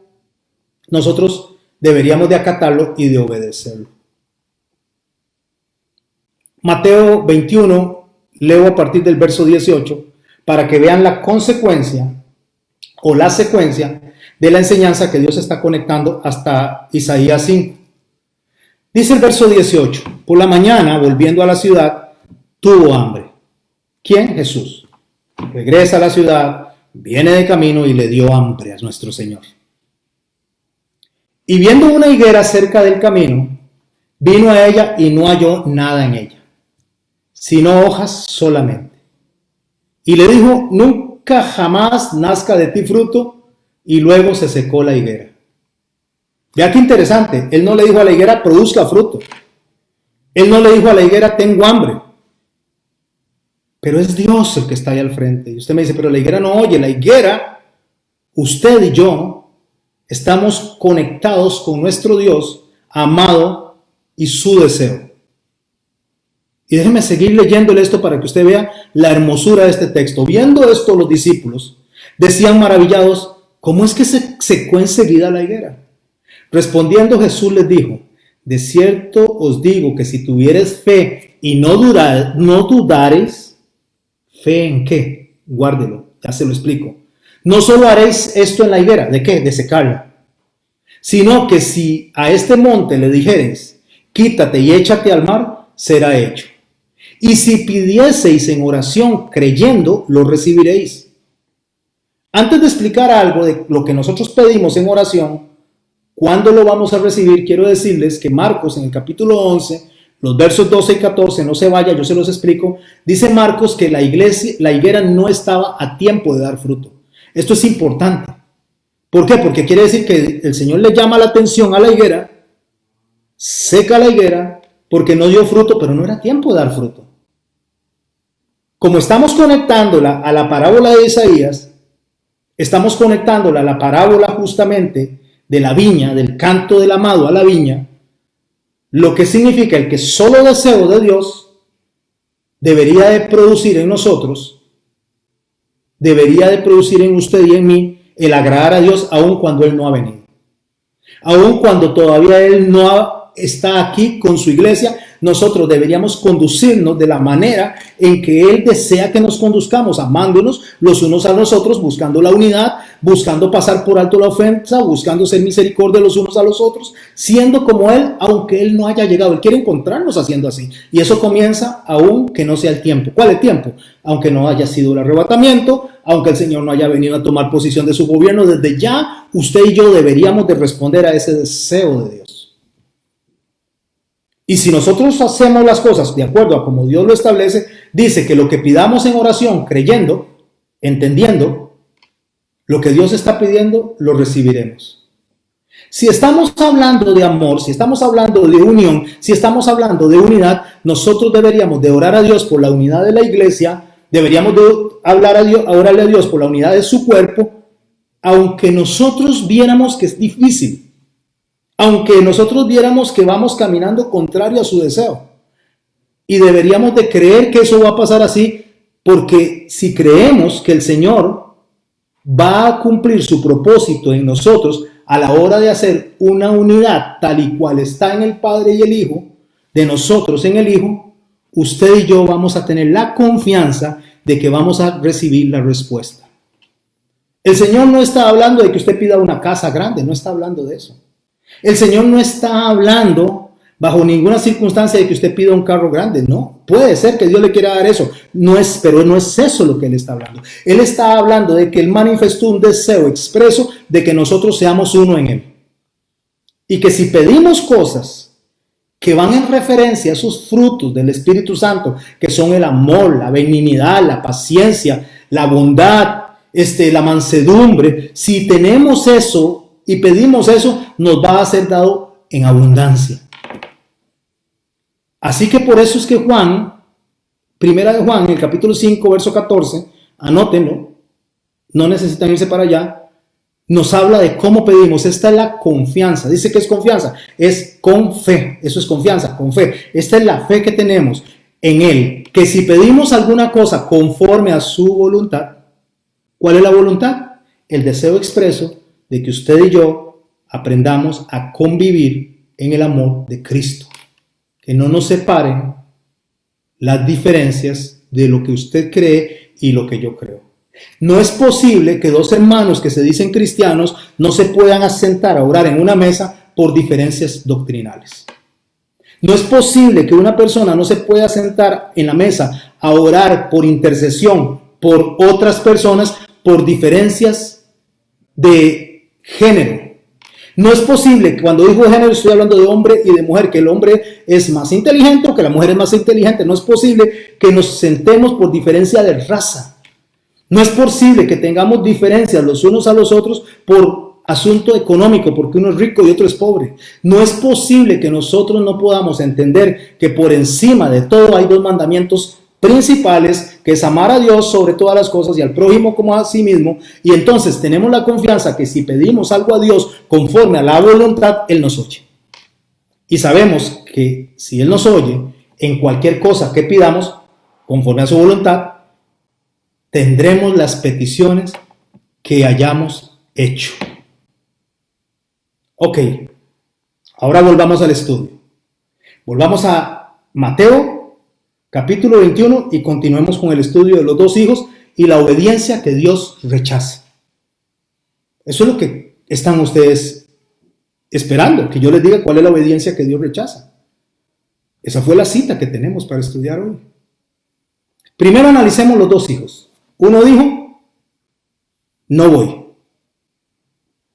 nosotros deberíamos de acatarlo y de obedecerlo. Mateo 21, leo a partir del verso 18, para que vean la consecuencia o la secuencia de la enseñanza que Dios está conectando hasta Isaías 5. Dice el verso 18, por la mañana, volviendo a la ciudad, tuvo hambre. ¿Quién? Jesús. Regresa a la ciudad, viene de camino y le dio hambre a nuestro Señor. Y viendo una higuera cerca del camino, vino a ella y no halló nada en ella, sino hojas solamente. Y le dijo, nunca jamás nazca de ti fruto, y luego se secó la higuera. Vea qué interesante, Él no le dijo a la higuera, produzca fruto. Él no le dijo a la higuera, tengo hambre. Pero es Dios el que está ahí al frente. Y usted me dice, pero la higuera no oye. La higuera, usted y yo, estamos conectados con nuestro Dios amado y su deseo. Y déjeme seguir leyéndole esto para que usted vea la hermosura de este texto. Viendo esto, los discípulos decían maravillados, ¿cómo es que se secó enseguida la higuera? Respondiendo Jesús les dijo, de cierto os digo que si tuviereis fe y no dudareis, ¿fe en qué? Guárdelo, ya se lo explico. No solo haréis esto en la higuera, ¿de qué? De secarla. Sino que si a este monte le dijereis, quítate y échate al mar, será hecho. Y si pidieseis en oración creyendo, lo recibiréis. Antes de explicar algo de lo que nosotros pedimos en oración, ¿cuándo lo vamos a recibir? Quiero decirles que Marcos en el capítulo 11, los versos 12 y 14, no se vaya, yo se los explico, dice Marcos que la higuera no estaba a tiempo de dar fruto. Esto es importante. ¿Por qué? Porque quiere decir que el Señor le llama la atención a la higuera, seca la higuera, porque no dio fruto, pero no era tiempo de dar fruto. Como estamos conectándola a la parábola de Isaías, estamos conectándola a la parábola justamente de la viña, del canto del amado a la viña, lo que significa el que solo deseo de Dios debería de producir en nosotros, debería de producir en usted y en mí, el agradar a Dios aun cuando Él no ha venido. Aun cuando todavía Él está aquí con su iglesia, nosotros deberíamos conducirnos de la manera en que Él desea que nos conduzcamos, amándonos los unos a los otros, buscando la unidad, buscando pasar por alto la ofensa, buscando ser misericordia los unos a los otros, siendo como Él, aunque Él no haya llegado. Él quiere encontrarnos haciendo así. Y eso comienza aun que no sea el tiempo. ¿Cuál es el tiempo? Aunque no haya sido el arrebatamiento, aunque el Señor no haya venido a tomar posición de su gobierno, desde ya usted y yo deberíamos de responder a ese deseo de Dios. Y si nosotros hacemos las cosas de acuerdo a como Dios lo establece, dice que lo que pidamos en oración, creyendo, entendiendo, lo que Dios está pidiendo, lo recibiremos. Si estamos hablando de amor, si estamos hablando de unión, si estamos hablando de unidad, nosotros deberíamos de orar a Dios por la unidad de la iglesia, deberíamos de orarle a Dios por la unidad de su cuerpo, aunque nosotros viéramos que es difícil. Aunque nosotros viéramos que vamos caminando contrario a su deseo. Y deberíamos de creer que eso va a pasar así, porque si creemos que el Señor va a cumplir su propósito en nosotros a la hora de hacer una unidad tal y cual está en el Padre y el Hijo, de nosotros en el Hijo, usted y yo vamos a tener la confianza de que vamos a recibir la respuesta. El Señor no está hablando de que usted pida una casa grande, no está hablando de eso. El Señor no está hablando bajo ninguna circunstancia de que usted pida un carro grande, no. Puede ser que Dios le quiera dar eso, pero no es eso lo que Él está hablando. Él está hablando de que Él manifestó un deseo expreso de que nosotros seamos uno en Él. Y que si pedimos cosas que van en referencia a esos frutos del Espíritu Santo, que son el amor, la benignidad, la paciencia, la bondad, la mansedumbre, si tenemos eso y pedimos eso, nos va a ser dado en abundancia. Así que por eso es que Juan, primera de Juan, en el capítulo 5, verso 14, anótenlo, no necesitan irse para allá, nos habla de cómo pedimos. Esta es la confianza. Dice que es confianza, es con fe. Eso es confianza, con fe. Esta es la fe que tenemos en Él, que si pedimos alguna cosa conforme a su voluntad, ¿cuál es la voluntad? El deseo expreso de que usted y yo aprendamos a convivir en el amor de Cristo. Que no nos separen las diferencias de lo que usted cree y lo que yo creo. No es posible que dos hermanos que se dicen cristianos no se puedan sentar a orar en una mesa por diferencias doctrinales. No es posible que una persona no se pueda sentar en la mesa a orar por intercesión por otras personas por diferencias de género. No es posible que cuando digo género estoy hablando de hombre y de mujer, que el hombre es más inteligente o que la mujer es más inteligente. No es posible que nos sentemos por diferencia de raza. No es posible que tengamos diferencias los unos a los otros por asunto económico, porque uno es rico y otro es pobre. No es posible que nosotros no podamos entender que por encima de todo hay dos mandamientos principales, que es amar a Dios sobre todas las cosas y al prójimo como a sí mismo. Y entonces tenemos la confianza que si pedimos algo a Dios conforme a la voluntad, Él nos oye. Y sabemos que si Él nos oye en cualquier cosa que pidamos conforme a su voluntad, tendremos las peticiones que hayamos hecho. Ok, ahora volvamos al estudio. Volvamos a Mateo capítulo 21 y continuemos con el estudio de los dos hijos y la obediencia que Dios rechaza. Eso es lo que están ustedes esperando, que yo les diga cuál es la obediencia que Dios rechaza. Esa fue la cita que tenemos para estudiar hoy. Primero analicemos los dos hijos. Uno dijo, no voy.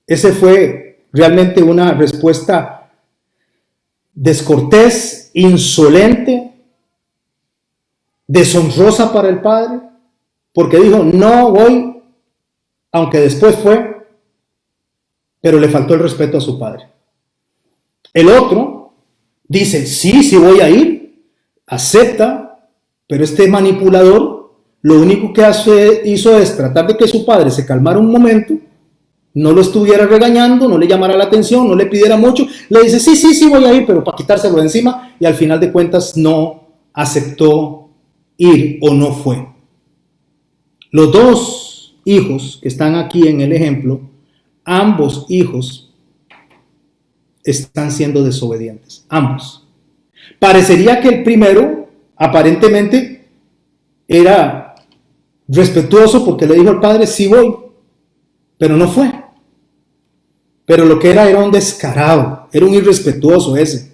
Ese fue realmente una respuesta descortés, insolente, deshonrosa para el padre, porque dijo, no voy, aunque después fue, pero le faltó el respeto a su padre. El otro dice, sí voy a ir, acepta, pero este manipulador lo único que hizo es tratar de que su padre se calmara un momento, no lo estuviera regañando, no le llamara la atención, no le pidiera mucho, le dice, sí voy a ir, pero para quitárselo de encima, y al final de cuentas no aceptó ir o no fue. Los dos hijos que están aquí en el ejemplo, ambos hijos están siendo desobedientes. Ambos. Parecería que el primero aparentemente era respetuoso porque le dijo al padre, sí voy, pero no fue. Pero lo que era un descarado, era un irrespetuoso ese.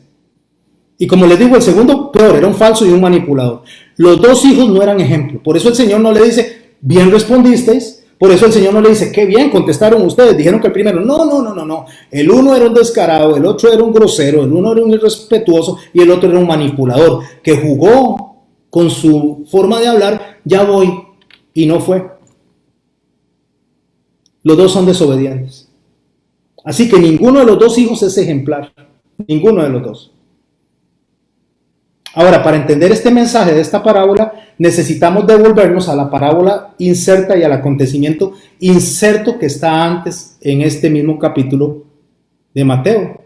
Y como les digo, el segundo peor, era un falso y un manipulador. Los dos hijos no eran ejemplo. Por eso el Señor no le dice, bien respondisteis. Por eso el Señor no le dice, qué bien contestaron ustedes. Dijeron que el primero, no. El uno era un descarado, el otro era un grosero, el uno era un irrespetuoso y el otro era un manipulador que jugó con su forma de hablar, ya voy, y no fue. Los dos son desobedientes. Así que ninguno de los dos hijos es ejemplar. Ninguno de los dos. Ahora, para entender este mensaje de esta parábola, necesitamos devolvernos a la parábola inserta y al acontecimiento inserto que está antes en este mismo capítulo de Mateo.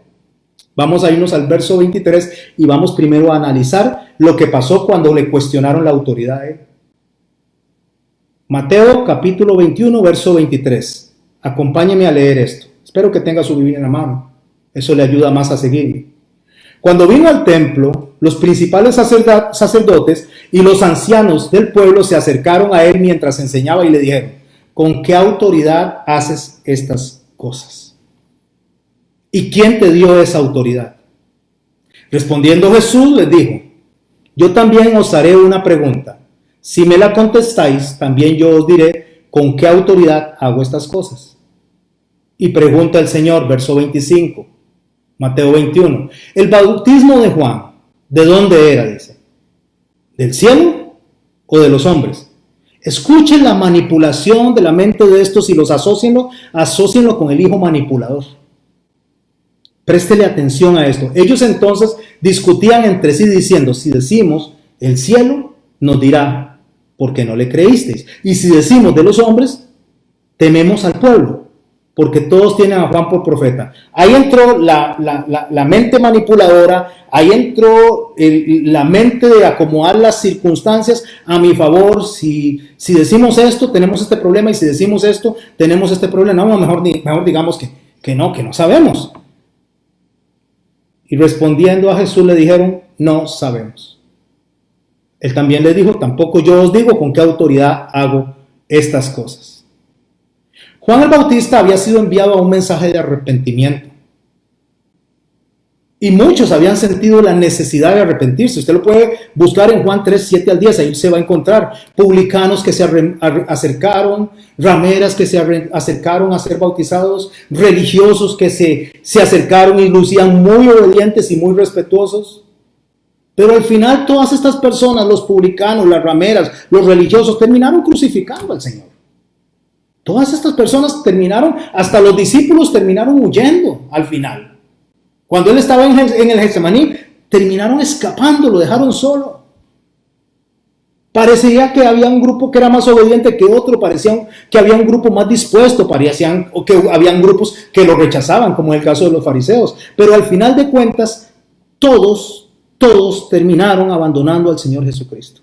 Vamos a irnos al verso 23 y vamos primero a analizar lo que pasó cuando le cuestionaron la autoridad a él. Mateo capítulo 21, verso 23. Acompáñeme a leer esto. Espero que tenga su Biblia en la mano. Eso le ayuda más a seguirme. Cuando vino al templo, los principales sacerdotes y los ancianos del pueblo se acercaron a él mientras enseñaba y le dijeron, ¿con qué autoridad haces estas cosas? ¿Y quién te dio esa autoridad? Respondiendo Jesús les dijo, yo también os haré una pregunta. Si me la contestáis, también yo os diré con qué autoridad hago estas cosas. Y pregunta el Señor, verso 25. Mateo 21. El bautismo de Juan, ¿de dónde era? Dice. ¿Del cielo o de los hombres? Escuchen la manipulación de la mente de estos y los asócienlo con el hijo manipulador. Préstele atención a esto. Ellos entonces discutían entre sí diciendo, si decimos el cielo, nos dirá, ¿por qué no le creísteis? Y si decimos de los hombres, tememos al pueblo, porque todos tienen a Juan por profeta. Ahí entró la mente manipuladora, ahí entró la mente de acomodar las circunstancias a mi favor. Si decimos esto, tenemos este problema, y si decimos esto, tenemos este problema. No, mejor digamos que no sabemos. Y respondiendo a Jesús le dijeron, no sabemos. Él también le dijo, tampoco yo os digo con qué autoridad hago estas cosas. Juan el Bautista había sido enviado a un mensaje de arrepentimiento. Y muchos habían sentido la necesidad de arrepentirse. Usted lo puede buscar en Juan 3, 7 al 10. Ahí se va a encontrar publicanos que se acercaron, rameras que se acercaron a ser bautizados, religiosos que se acercaron y lucían muy obedientes y muy respetuosos. Pero al final todas estas personas, los publicanos, las rameras, los religiosos, terminaron crucificando al Señor. Todas estas personas terminaron, hasta los discípulos terminaron huyendo al final. Cuando él estaba en el Getsemaní, terminaron escapando, lo dejaron solo. Parecía que había un grupo que era más obediente que otro, parecía que había un grupo más dispuesto, parecían que habían grupos que lo rechazaban, como en el caso de los fariseos. Pero al final de cuentas, todos terminaron abandonando al Señor Jesucristo.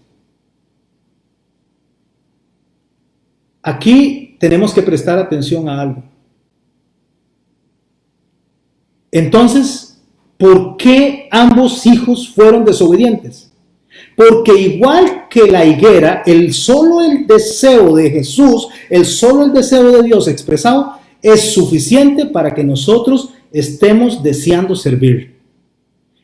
Aquí tenemos que prestar atención a algo. Entonces, ¿por qué ambos hijos fueron desobedientes? Porque igual que la higuera, solo el deseo de Jesús, solo el deseo de Dios expresado, es suficiente para que nosotros estemos deseando servir.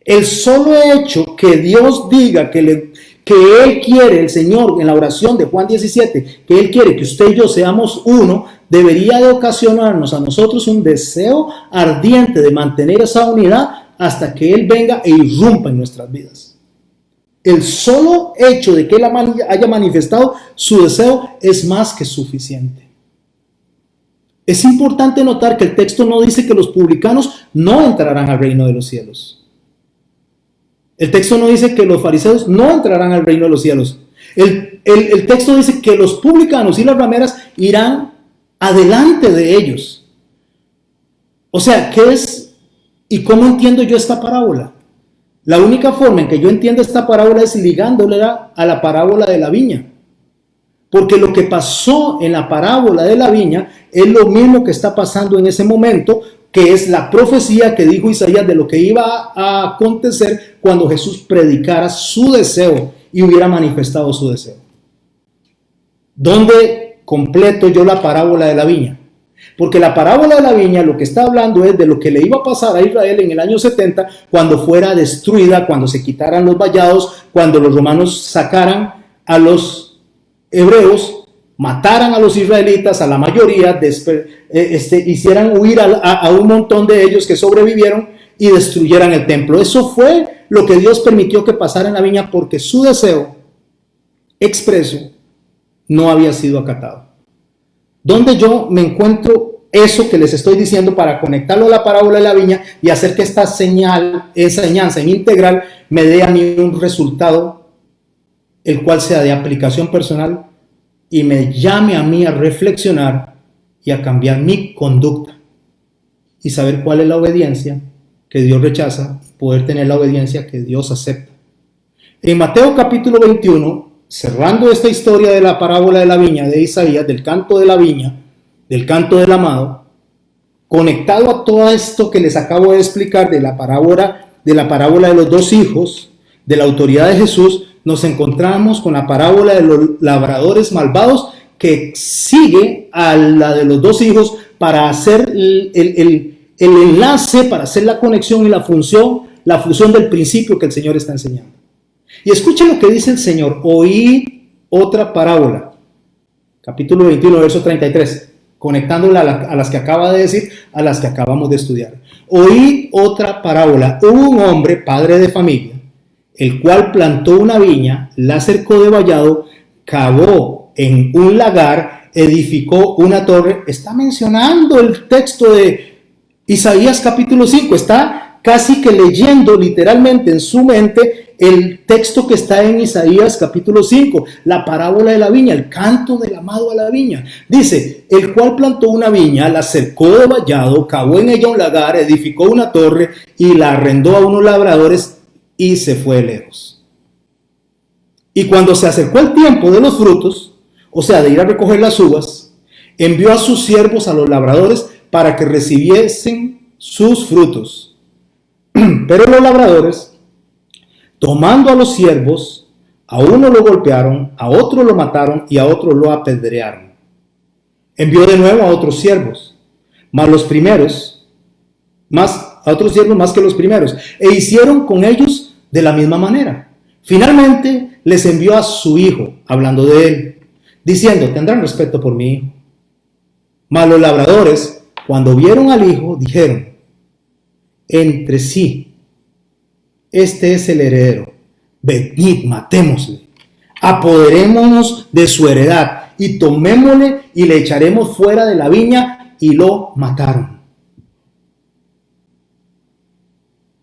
El solo hecho que Dios diga que Él quiere, el Señor, en la oración de Juan 17, que Él quiere que usted y yo seamos uno, debería de ocasionarnos a nosotros un deseo ardiente de mantener esa unidad hasta que Él venga e irrumpa en nuestras vidas. El solo hecho de que Él haya manifestado su deseo es más que suficiente. Es importante notar que el texto no dice que los publicanos no entrarán al reino de los cielos. El texto no dice que los fariseos no entrarán al reino de los cielos. El texto dice que los publicanos y las rameras irán adelante de ellos. O sea, ¿qué es y cómo entiendo yo esta parábola? La única forma en que yo entiendo esta parábola es ligándola a la parábola de la viña. Porque lo que pasó en la parábola de la viña es lo mismo que está pasando en ese momento, que es la profecía que dijo Isaías de lo que iba a acontecer cuando Jesús predicara su deseo y hubiera manifestado su deseo. ¿Dónde completo yo la parábola de la viña? Porque la parábola de la viña lo que está hablando es de lo que le iba a pasar a Israel en el año 70 cuando fuera destruida, cuando se quitaran los vallados, cuando los romanos sacaran a los hebreos, mataran a los israelitas, a la mayoría, hicieran huir a un montón de ellos que sobrevivieron y destruyeran el templo. Eso fue lo que Dios permitió que pasara en la viña porque su deseo expreso no había sido acatado. ¿Dónde yo me encuentro eso que les estoy diciendo para conectarlo a la parábola de la viña y hacer que esta enseñanza en integral me dé a mí un resultado el cual sea de aplicación personal y me llame a mí a reflexionar y a cambiar mi conducta y saber cuál es la obediencia que Dios rechaza y poder tener la obediencia que Dios acepta? En Mateo capítulo 21, cerrando esta historia de la parábola de la viña de Isaías, del canto de la viña, del canto del amado, conectado a todo esto que les acabo de explicar de la parábola de los dos hijos, de la autoridad de Jesús, nos encontramos con la parábola de los labradores malvados que sigue a la de los dos hijos para hacer el enlace, para hacer la conexión y la fusión del principio que el Señor está enseñando. Y escuchen lo que dice el Señor: oíd otra parábola. Capítulo 21, verso 33, conectándola a las que acaba de decir, a las que acabamos de estudiar. Oíd otra parábola. Hubo un hombre, padre de familia, el cual plantó una viña, la cercó de vallado, cavó en un lagar, edificó una torre. Está mencionando el texto de Isaías capítulo 5, está casi que leyendo literalmente en su mente el texto que está en Isaías capítulo 5, la parábola de la viña, el canto del amado a la viña. Dice: el cual plantó una viña, la cercó de vallado, cavó en ella un lagar, edificó una torre y la arrendó a unos labradores y se fue lejos. Y cuando se acercó el tiempo de los frutos, o sea, de ir a recoger las uvas, envió a sus siervos a los labradores para que recibiesen sus frutos. Pero los labradores, tomando a los siervos, a uno lo golpearon, a otro lo mataron y a otro lo apedrearon. Envió de nuevo a otros siervos, a otros siervos más que los primeros, e hicieron con ellos de la misma manera. Finalmente les envió a su hijo, hablando de él, diciendo: tendrán respeto por mi hijo. Mas los labradores, cuando vieron al hijo, dijeron entre sí: este es el heredero, venid, matémosle, apoderémonos de su heredad y tomémosle y le echaremos fuera de la viña. Y lo mataron.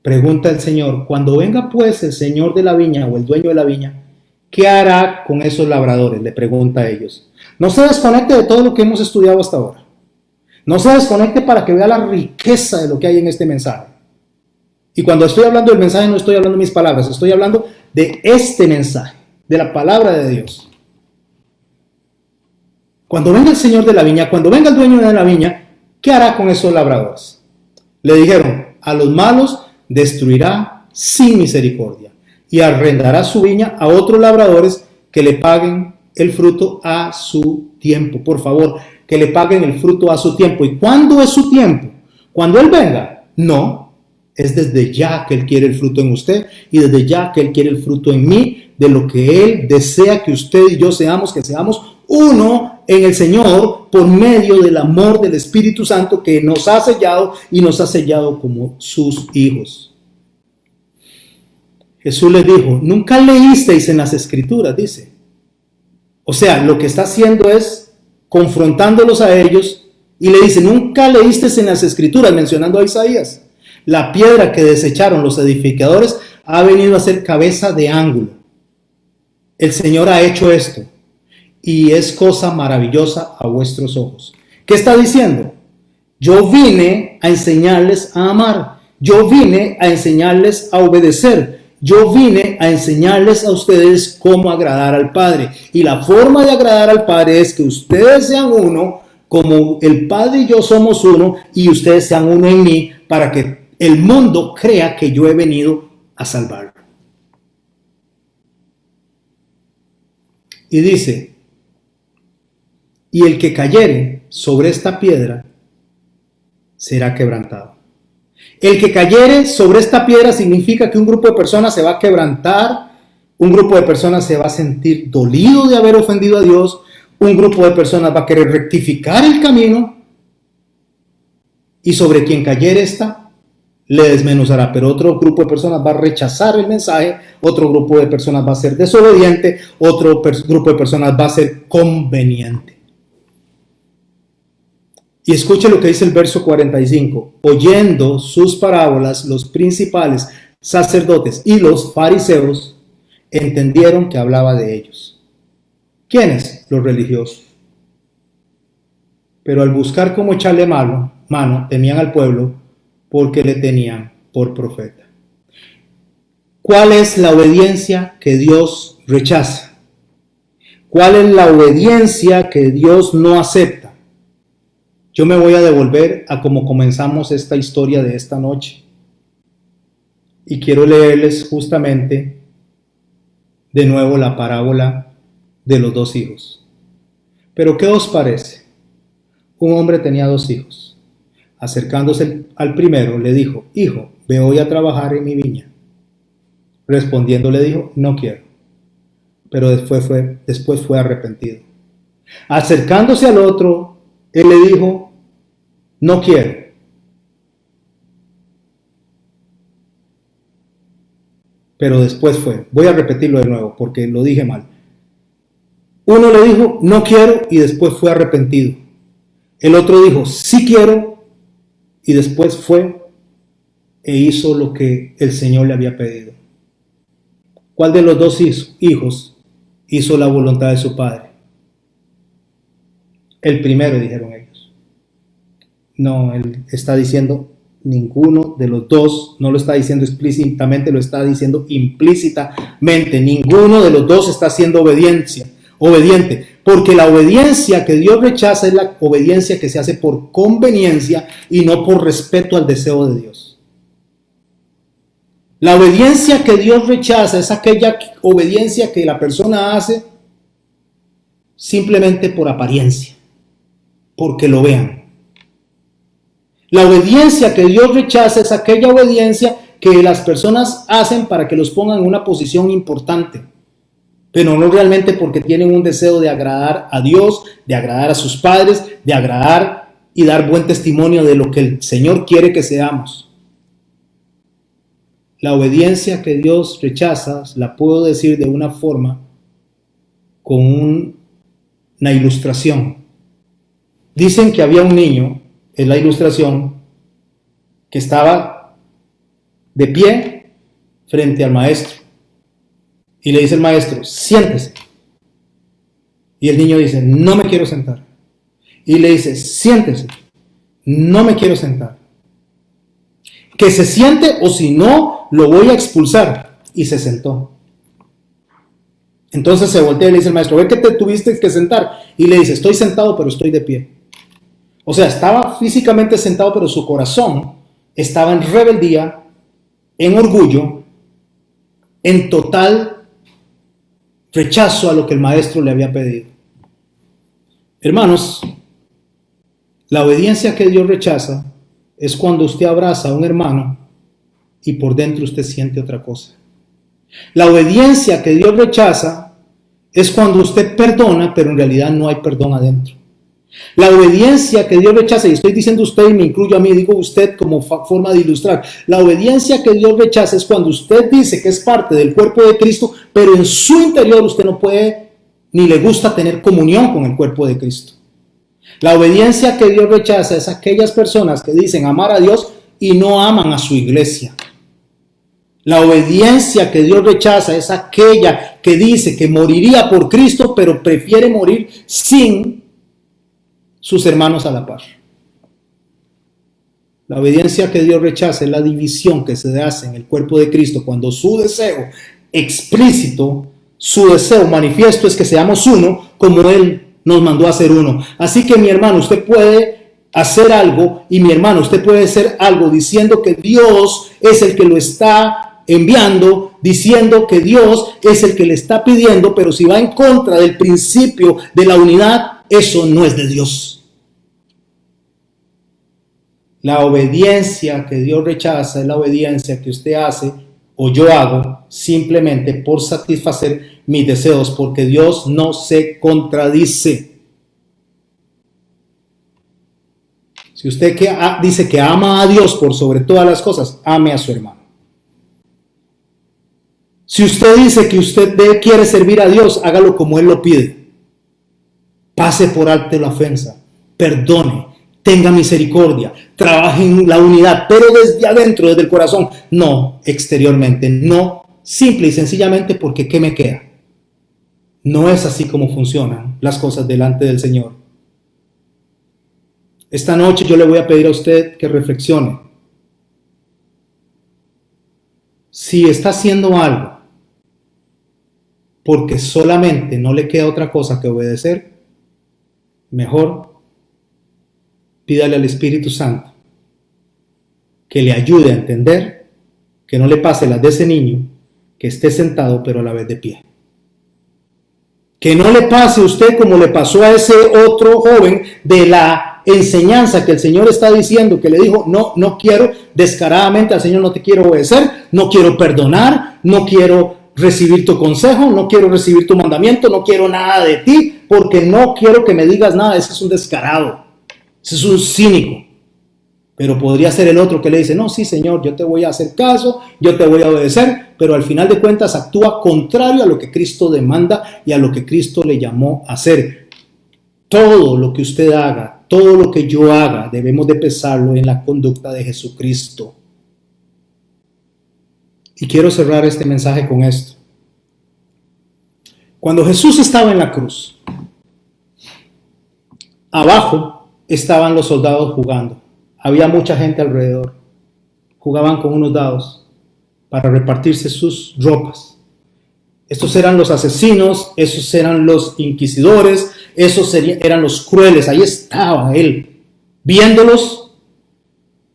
Pregunta el Señor: cuando venga pues el señor de la viña o el dueño de la viña, ¿qué hará con esos labradores? Le pregunta a ellos. No se desconecte de todo lo que hemos estudiado hasta ahora. No se desconecte para que vea la riqueza de lo que hay en este mensaje. Y cuando estoy hablando del mensaje no estoy hablando de mis palabras, estoy hablando de este mensaje, de la palabra de Dios. Cuando venga el señor de la viña, cuando venga el dueño de la viña, ¿qué hará con esos labradores? Le dijeron: a los malos destruirá sin misericordia y arrendará su viña a otros labradores que le paguen el fruto a su tiempo. Por favor, que le paguen el fruto a su tiempo. ¿Y cuándo es su tiempo? ¿Cuando Él venga? No, es desde ya que Él quiere el fruto en usted y desde ya que Él quiere el fruto en mí, de lo que Él desea que usted y yo seamos, que seamos uno en el Señor por medio del amor del Espíritu Santo que nos ha sellado y nos ha sellado como sus hijos. Jesús les dijo: nunca leísteis en las Escrituras, dice. O sea, lo que está haciendo es confrontándolos a ellos y le dice: nunca leísteis en las Escrituras, mencionando a Isaías. La piedra que desecharon los edificadores ha venido a ser cabeza de ángulo. El Señor ha hecho esto y es cosa maravillosa a vuestros ojos. ¿Qué está diciendo? Yo vine a enseñarles a amar. Yo vine a enseñarles a obedecer. yo vine a enseñarles a ustedes cómo agradar al Padre. Y la forma de agradar al Padre es que ustedes sean uno, como el Padre y yo somos uno, y ustedes sean uno en mí, para que el mundo crea que yo he venido a salvarlo. Y dice, y el que cayere sobre esta piedra será quebrantado. El que cayere sobre esta piedra significa que un grupo de personas se va a quebrantar, un grupo de personas se va a sentir dolido de haber ofendido a Dios, un grupo de personas va a querer rectificar el camino, y sobre quien cayere esta, le desmenuzará. Pero otro grupo de personas va a rechazar el mensaje, otro grupo de personas va a ser desobediente, otro grupo de personas va a ser conveniente. Y escuche lo que dice el verso 45. Oyendo sus parábolas, los principales sacerdotes y los fariseos entendieron que hablaba de ellos. ¿Quiénes? Los religiosos. Pero al buscar cómo echarle mano, temían al pueblo porque le tenían por profeta. ¿Cuál es la obediencia que Dios rechaza? ¿Cuál es la obediencia que Dios no acepta? Yo me voy a devolver a cómo comenzamos esta historia de esta noche. Y quiero leerles justamente de nuevo la parábola de los dos hijos. Pero ¿qué os parece? Un hombre tenía dos hijos. Acercándose al primero, le dijo, hijo, ve hoy a trabajar en mi viña. Respondiendo le dijo, no quiero. Pero después fue arrepentido. Acercándose al otro, él le dijo, no quiero. Pero después fue. Voy a repetirlo de nuevo porque lo dije mal. Uno le dijo, no quiero, y después fue arrepentido. El otro dijo, sí quiero, y después fue e hizo lo que el Señor le había pedido. ¿Cuál de los dos hijos hizo la voluntad de su padre? El primero, dijeron ellos. No, él está diciendo ninguno de los dos, no lo está diciendo explícitamente, lo está diciendo implícitamente. Ninguno de los dos está siendo obediente, porque la obediencia que Dios rechaza es la obediencia que se hace por conveniencia y no por respeto al deseo de Dios. La obediencia que Dios rechaza es aquella obediencia que la persona hace simplemente por apariencia, porque lo vean. La obediencia que Dios rechaza es aquella obediencia que las personas hacen para que los pongan en una posición importante, pero no realmente porque tienen un deseo de agradar a Dios, de agradar a sus padres, de agradar y dar buen testimonio de lo que el Señor quiere que seamos. La obediencia que Dios rechaza, la puedo decir de una forma, con una ilustración. Dicen que había un niño, en la ilustración, que estaba de pie frente al maestro. Y le dice el maestro, siéntese. Y el niño dice, no me quiero sentar. Y le dice, siéntese, no me quiero sentar. Que se siente o si no, lo voy a expulsar. Y se sentó. Entonces se voltea y le dice el maestro, ve que te tuviste que sentar. Y le dice, estoy sentado pero estoy de pie. O sea, estaba físicamente sentado, pero su corazón estaba en rebeldía, en orgullo, en total rechazo a lo que el maestro le había pedido. Hermanos, la obediencia que Dios rechaza es cuando usted abraza a un hermano y por dentro usted siente otra cosa. La obediencia que Dios rechaza es cuando usted perdona, pero en realidad no hay perdón adentro. La obediencia que Dios rechaza, y estoy diciendo usted y me incluyo a mí, digo usted como forma de ilustrar. La obediencia que Dios rechaza es cuando usted dice que es parte del cuerpo de Cristo, pero en su interior usted no puede ni le gusta tener comunión con el cuerpo de Cristo. La obediencia que Dios rechaza es aquellas personas que dicen amar a Dios y no aman a su iglesia. La obediencia que Dios rechaza es aquella que dice que moriría por Cristo, pero prefiere morir sin sus hermanos a la par. La obediencia que Dios rechaza es la división que se hace en el cuerpo de Cristo cuando su deseo explícito, su deseo manifiesto es que seamos uno como Él nos mandó a ser uno. Así que mi hermano, usted puede hacer algo y mi hermano, usted puede hacer algo diciendo que Dios es el que lo está enviando, diciendo que Dios es el que le está pidiendo, pero si va en contra del principio de la unidad, eso no es de Dios. La obediencia que Dios rechaza es la obediencia que usted hace o yo hago simplemente por satisfacer mis deseos, porque Dios no se contradice. Si usted dice que ama a Dios por sobre todas las cosas, ame a su hermano. Si usted dice que usted quiere servir a Dios, hágalo como Él lo pide. Pase por alto la ofensa, perdone, tenga misericordia, trabaje en la unidad, pero desde adentro, desde el corazón, no exteriormente, no simple y sencillamente porque ¿qué me queda? No es así como funcionan las cosas delante del Señor. Esta noche yo le voy a pedir a usted que reflexione. Si está haciendo algo porque solamente no le queda otra cosa que obedecer, mejor pídale al Espíritu Santo que le ayude a entender, que no le pase las de ese niño, que esté sentado pero a la vez de pie. Que no le pase a usted como le pasó a ese otro joven de la enseñanza que el Señor está diciendo, que le dijo, no quiero, descaradamente al Señor no te quiero obedecer, no quiero perdonar, no quiero recibir tu consejo, no quiero recibir tu mandamiento, no quiero nada de ti, porque no quiero que me digas nada. Ese es un descarado, ese es un cínico. Pero podría ser el otro que le dice, no, sí Señor, yo te voy a hacer caso, yo te voy a obedecer, pero al final de cuentas actúa contrario a lo que Cristo demanda y a lo que Cristo le llamó a hacer. Todo lo que usted haga, todo lo que yo haga, debemos de pesarlo en la conducta de Jesucristo. Y quiero cerrar este mensaje con esto. Cuando Jesús estaba en la cruz, abajo estaban los soldados jugando. Había mucha gente alrededor. Jugaban con unos dados para repartirse sus ropas. Estos eran los asesinos, esos eran los inquisidores, esos eran los crueles. Ahí estaba él, viéndolos.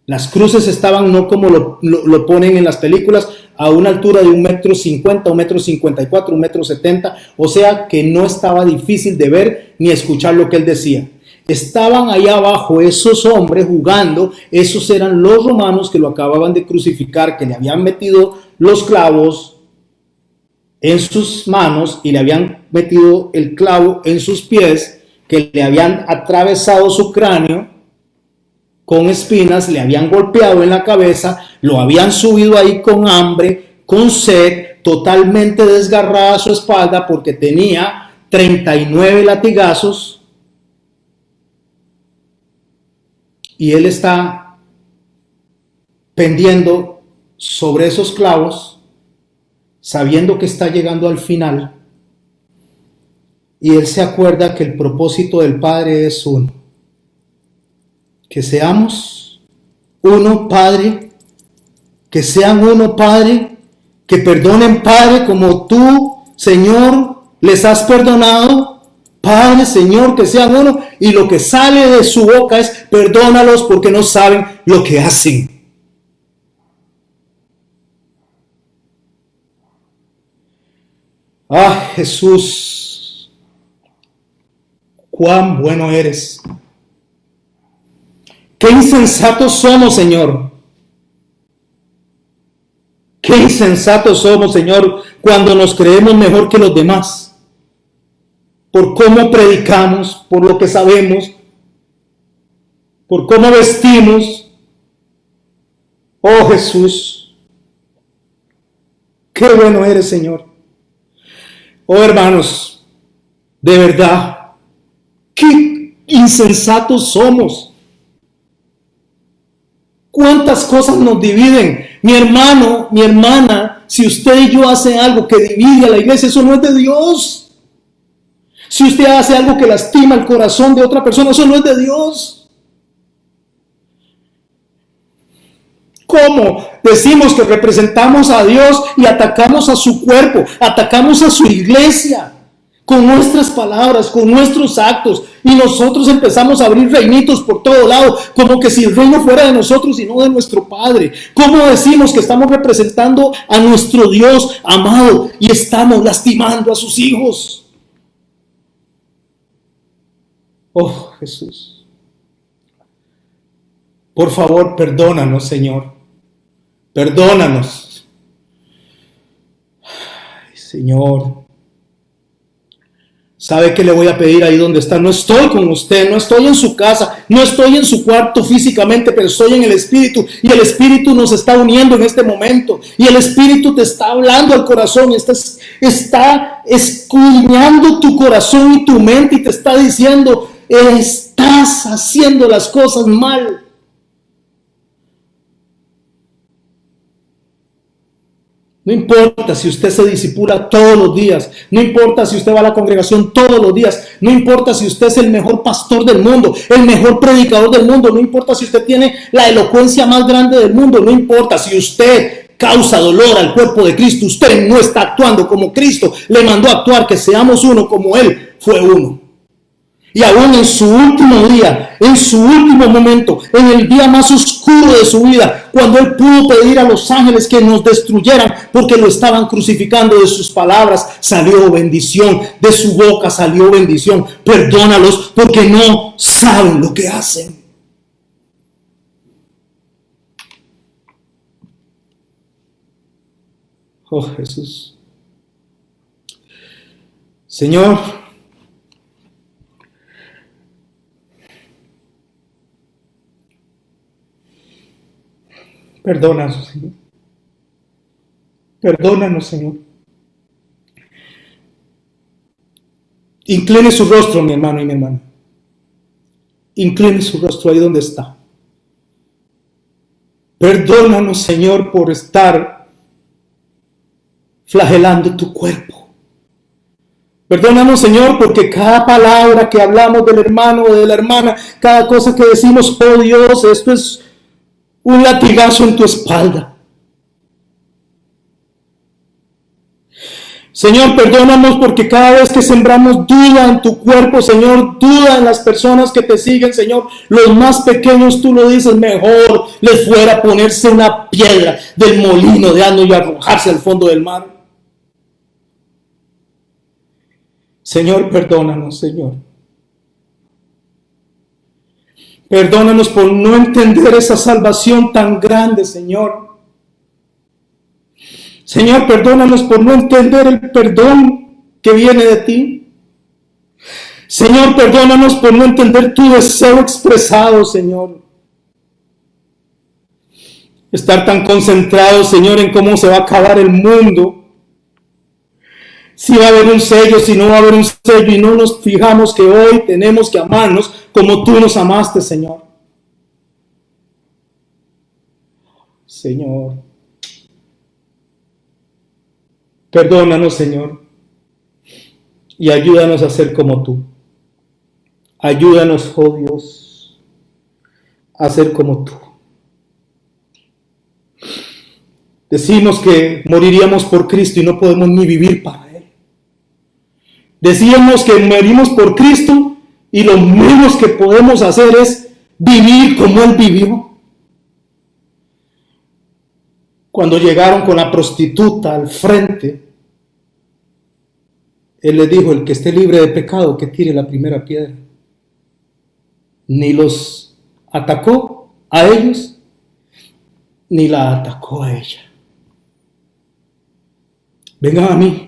Las cruces estaban no como lo ponen en las películas, a una altura de 1,50 m, 1,54 m, 1,70 m. O sea que no estaba difícil de ver ni escuchar lo que él decía. Estaban ahí abajo esos hombres jugando, esos eran los romanos que lo acababan de crucificar, que le habían metido los clavos en sus manos y le habían metido el clavo en sus pies, que le habían atravesado su cráneo con espinas, le habían golpeado en la cabeza, lo habían subido ahí con hambre, con sed, totalmente desgarrada su espalda porque tenía 39 latigazos. Y él está pendiendo sobre esos clavos, sabiendo que está llegando al final. Y él se acuerda que el propósito del Padre es uno. Que seamos uno, Padre. Que sean uno, Padre. Que perdonen, Padre, como tú, Señor, les has perdonado. Padre, Señor, que sean uno, y lo que sale de su boca es perdónalos porque no saben lo que hacen. Ah, Jesús, cuán bueno eres. Qué insensatos somos, Señor. Qué insensatos somos, Señor, cuando nos creemos mejor que los demás. Por cómo predicamos, por lo que sabemos, por cómo vestimos. Oh Jesús, qué bueno eres, Señor. Oh hermanos, de verdad, qué insensatos somos. ¿Cuántas cosas nos dividen? Mi hermano, mi hermana, si usted y yo hacen algo que divide a la iglesia, eso no es de Dios. Si usted hace algo que lastima el corazón de otra persona, eso no es de Dios. ¿Cómo decimos que representamos a Dios y atacamos a su cuerpo, atacamos a su iglesia? Con nuestras palabras, con nuestros actos, y nosotros empezamos a abrir reinitos por todo lado, como que si el reino fuera de nosotros y no de nuestro Padre. ¿Cómo decimos que estamos representando a nuestro Dios amado y estamos lastimando a sus hijos? Oh, Jesús, por favor, perdónanos, Señor, perdónanos. Ay, Señor, ¿sabe qué le voy a pedir ahí donde está? No estoy con usted, no estoy en su casa, no estoy en su cuarto físicamente, pero estoy en el Espíritu, y el Espíritu nos está uniendo en este momento, y el Espíritu te está hablando al corazón, está escudriñando tu corazón y tu mente, y te está diciendo: estás haciendo las cosas mal. No importa si usted se discipula todos los días, no importa si usted va a la congregación todos los días, no importa si usted es el mejor pastor del mundo, el mejor predicador del mundo, no importa si usted tiene la elocuencia más grande del mundo, no importa si usted causa dolor al cuerpo de Cristo, usted no está actuando como Cristo le mandó a actuar, que seamos uno como Él fue uno. Y aún en su último día, en su último momento, en el día más oscuro de su vida, cuando Él pudo pedir a los ángeles que nos destruyeran porque lo estaban crucificando, de sus palabras salió bendición, de su boca salió bendición. Perdónalos porque no saben lo que hacen. Oh, Jesús. Señor, perdónanos, Señor. Perdónanos, Señor. Incline su rostro, mi hermano y mi hermana. Incline su rostro ahí donde está. Perdónanos, Señor, por estar flagelando tu cuerpo. Perdónanos, Señor, porque cada palabra que hablamos del hermano o de la hermana, cada cosa que decimos: oh Dios, esto es un latigazo en tu espalda. Señor, perdónanos porque cada vez que sembramos duda en tu cuerpo, Señor, duda en las personas que te siguen, Señor, los más pequeños, tú lo dices, mejor les fuera ponerse una piedra del molino de asno y arrojarse al fondo del mar. Señor, perdónanos, Señor. Perdónanos por no entender esa salvación tan grande, Señor. Señor, perdónanos por no entender el perdón que viene de ti. Señor, perdónanos por no entender tu deseo expresado, Señor. Estar tan concentrados, Señor, en cómo se va a acabar el mundo. Si va a haber un sello, si no va a haber un sello, y no nos fijamos que hoy tenemos que amarnos como tú nos amaste, Señor. Señor, perdónanos, Señor, y ayúdanos a ser como tú. Ayúdanos, oh Dios, a ser como tú. Decimos que moriríamos por Cristo y no podemos ni vivir para Él. Decíamos que morimos por Cristo y lo menos que podemos hacer es vivir como Él vivió. Cuando llegaron con la prostituta al frente, Él les dijo: el que esté libre de pecado, que tire la primera piedra. Ni los atacó a ellos, ni la atacó a ella. Vengan a mí,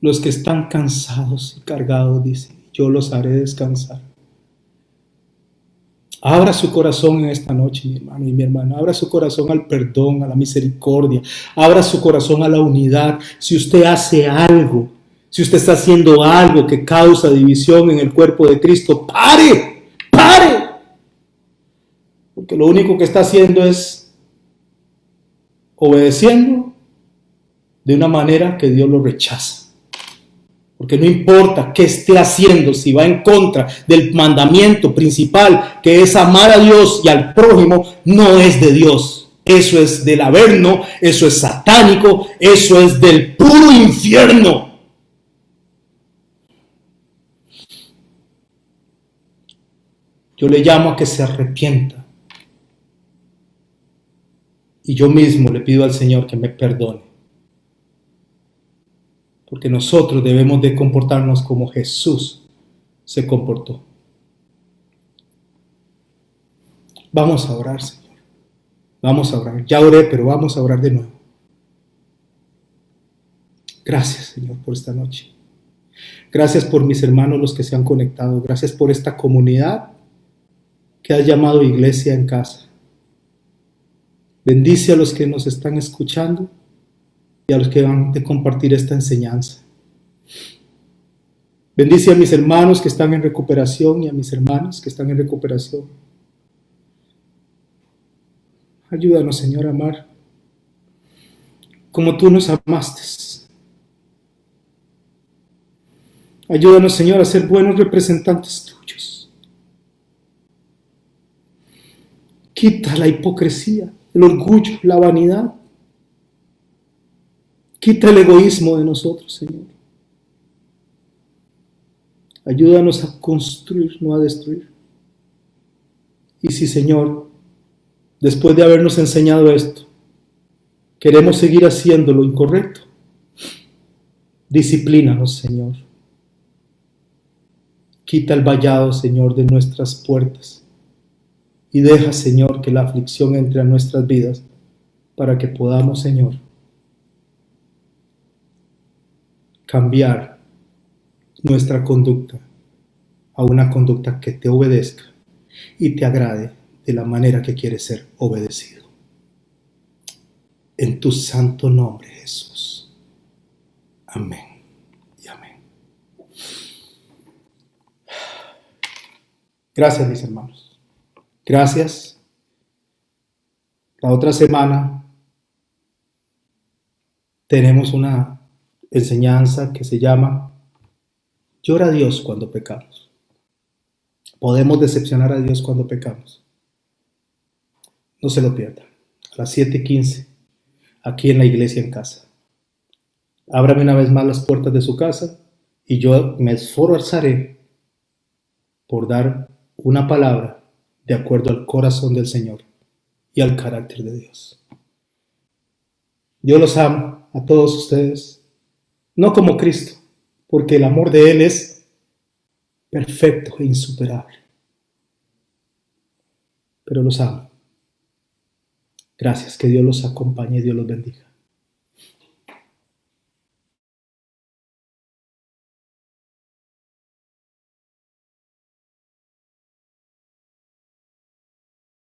los que están cansados y cargados, dice, yo los haré descansar. Abra su corazón en esta noche, mi hermano y mi hermana. Abra su corazón al perdón, a la misericordia. Abra su corazón a la unidad. Si usted hace algo, si usted está haciendo algo que causa división en el cuerpo de Cristo, ¡pare! ¡Pare! Porque lo único que está haciendo es obedeciendo de una manera que Dios lo rechaza. Porque no importa qué esté haciendo, si va en contra del mandamiento principal, que es amar a Dios y al prójimo, no es de Dios. Eso es del averno, eso es satánico, eso es del puro infierno. Yo le llamo a que se arrepienta. Y yo mismo le pido al Señor que me perdone. Porque nosotros debemos de comportarnos como Jesús se comportó. Vamos a orar, Señor. Vamos a orar. Ya oré, pero vamos a orar de nuevo. Gracias, Señor, por esta noche. Gracias por mis hermanos los que se han conectado. Gracias por esta comunidad que has llamado Iglesia en Casa. Bendice a los que nos están escuchando y a los que van a compartir esta enseñanza. Bendice a mis hermanos que están en recuperación y a mis hermanas que están en recuperación. Ayúdanos, Señor, a amar como tú nos amaste. Ayúdanos, Señor, a ser buenos representantes tuyos. Quita la hipocresía, el orgullo, la vanidad. Quita el egoísmo de nosotros, Señor. Ayúdanos a construir, no a destruir. Y si, Señor, después de habernos enseñado esto, queremos seguir haciendo lo incorrecto, disciplínanos, Señor. Quita el vallado, Señor, de nuestras puertas y deja, Señor, que la aflicción entre a nuestras vidas para que podamos, Señor, cambiar nuestra conducta a una conducta que te obedezca y te agrade de la manera que quieres ser obedecido. En tu santo nombre, Jesús. Amén y amén. Gracias, mis hermanos. Gracias. La otra semana tenemos una enseñanza que se llama Llora a Dios cuando pecamos. Podemos decepcionar a Dios cuando pecamos. No se lo pierdan. A las 7:15, aquí en la Iglesia en Casa. Ábrame una vez más las puertas de su casa y yo me esforzaré por dar una palabra de acuerdo al corazón del Señor y al carácter de Dios. Yo los amo a todos ustedes, no como Cristo, porque el amor de Él es perfecto e insuperable. Pero los amo. Gracias, que Dios los acompañe y Dios los bendiga.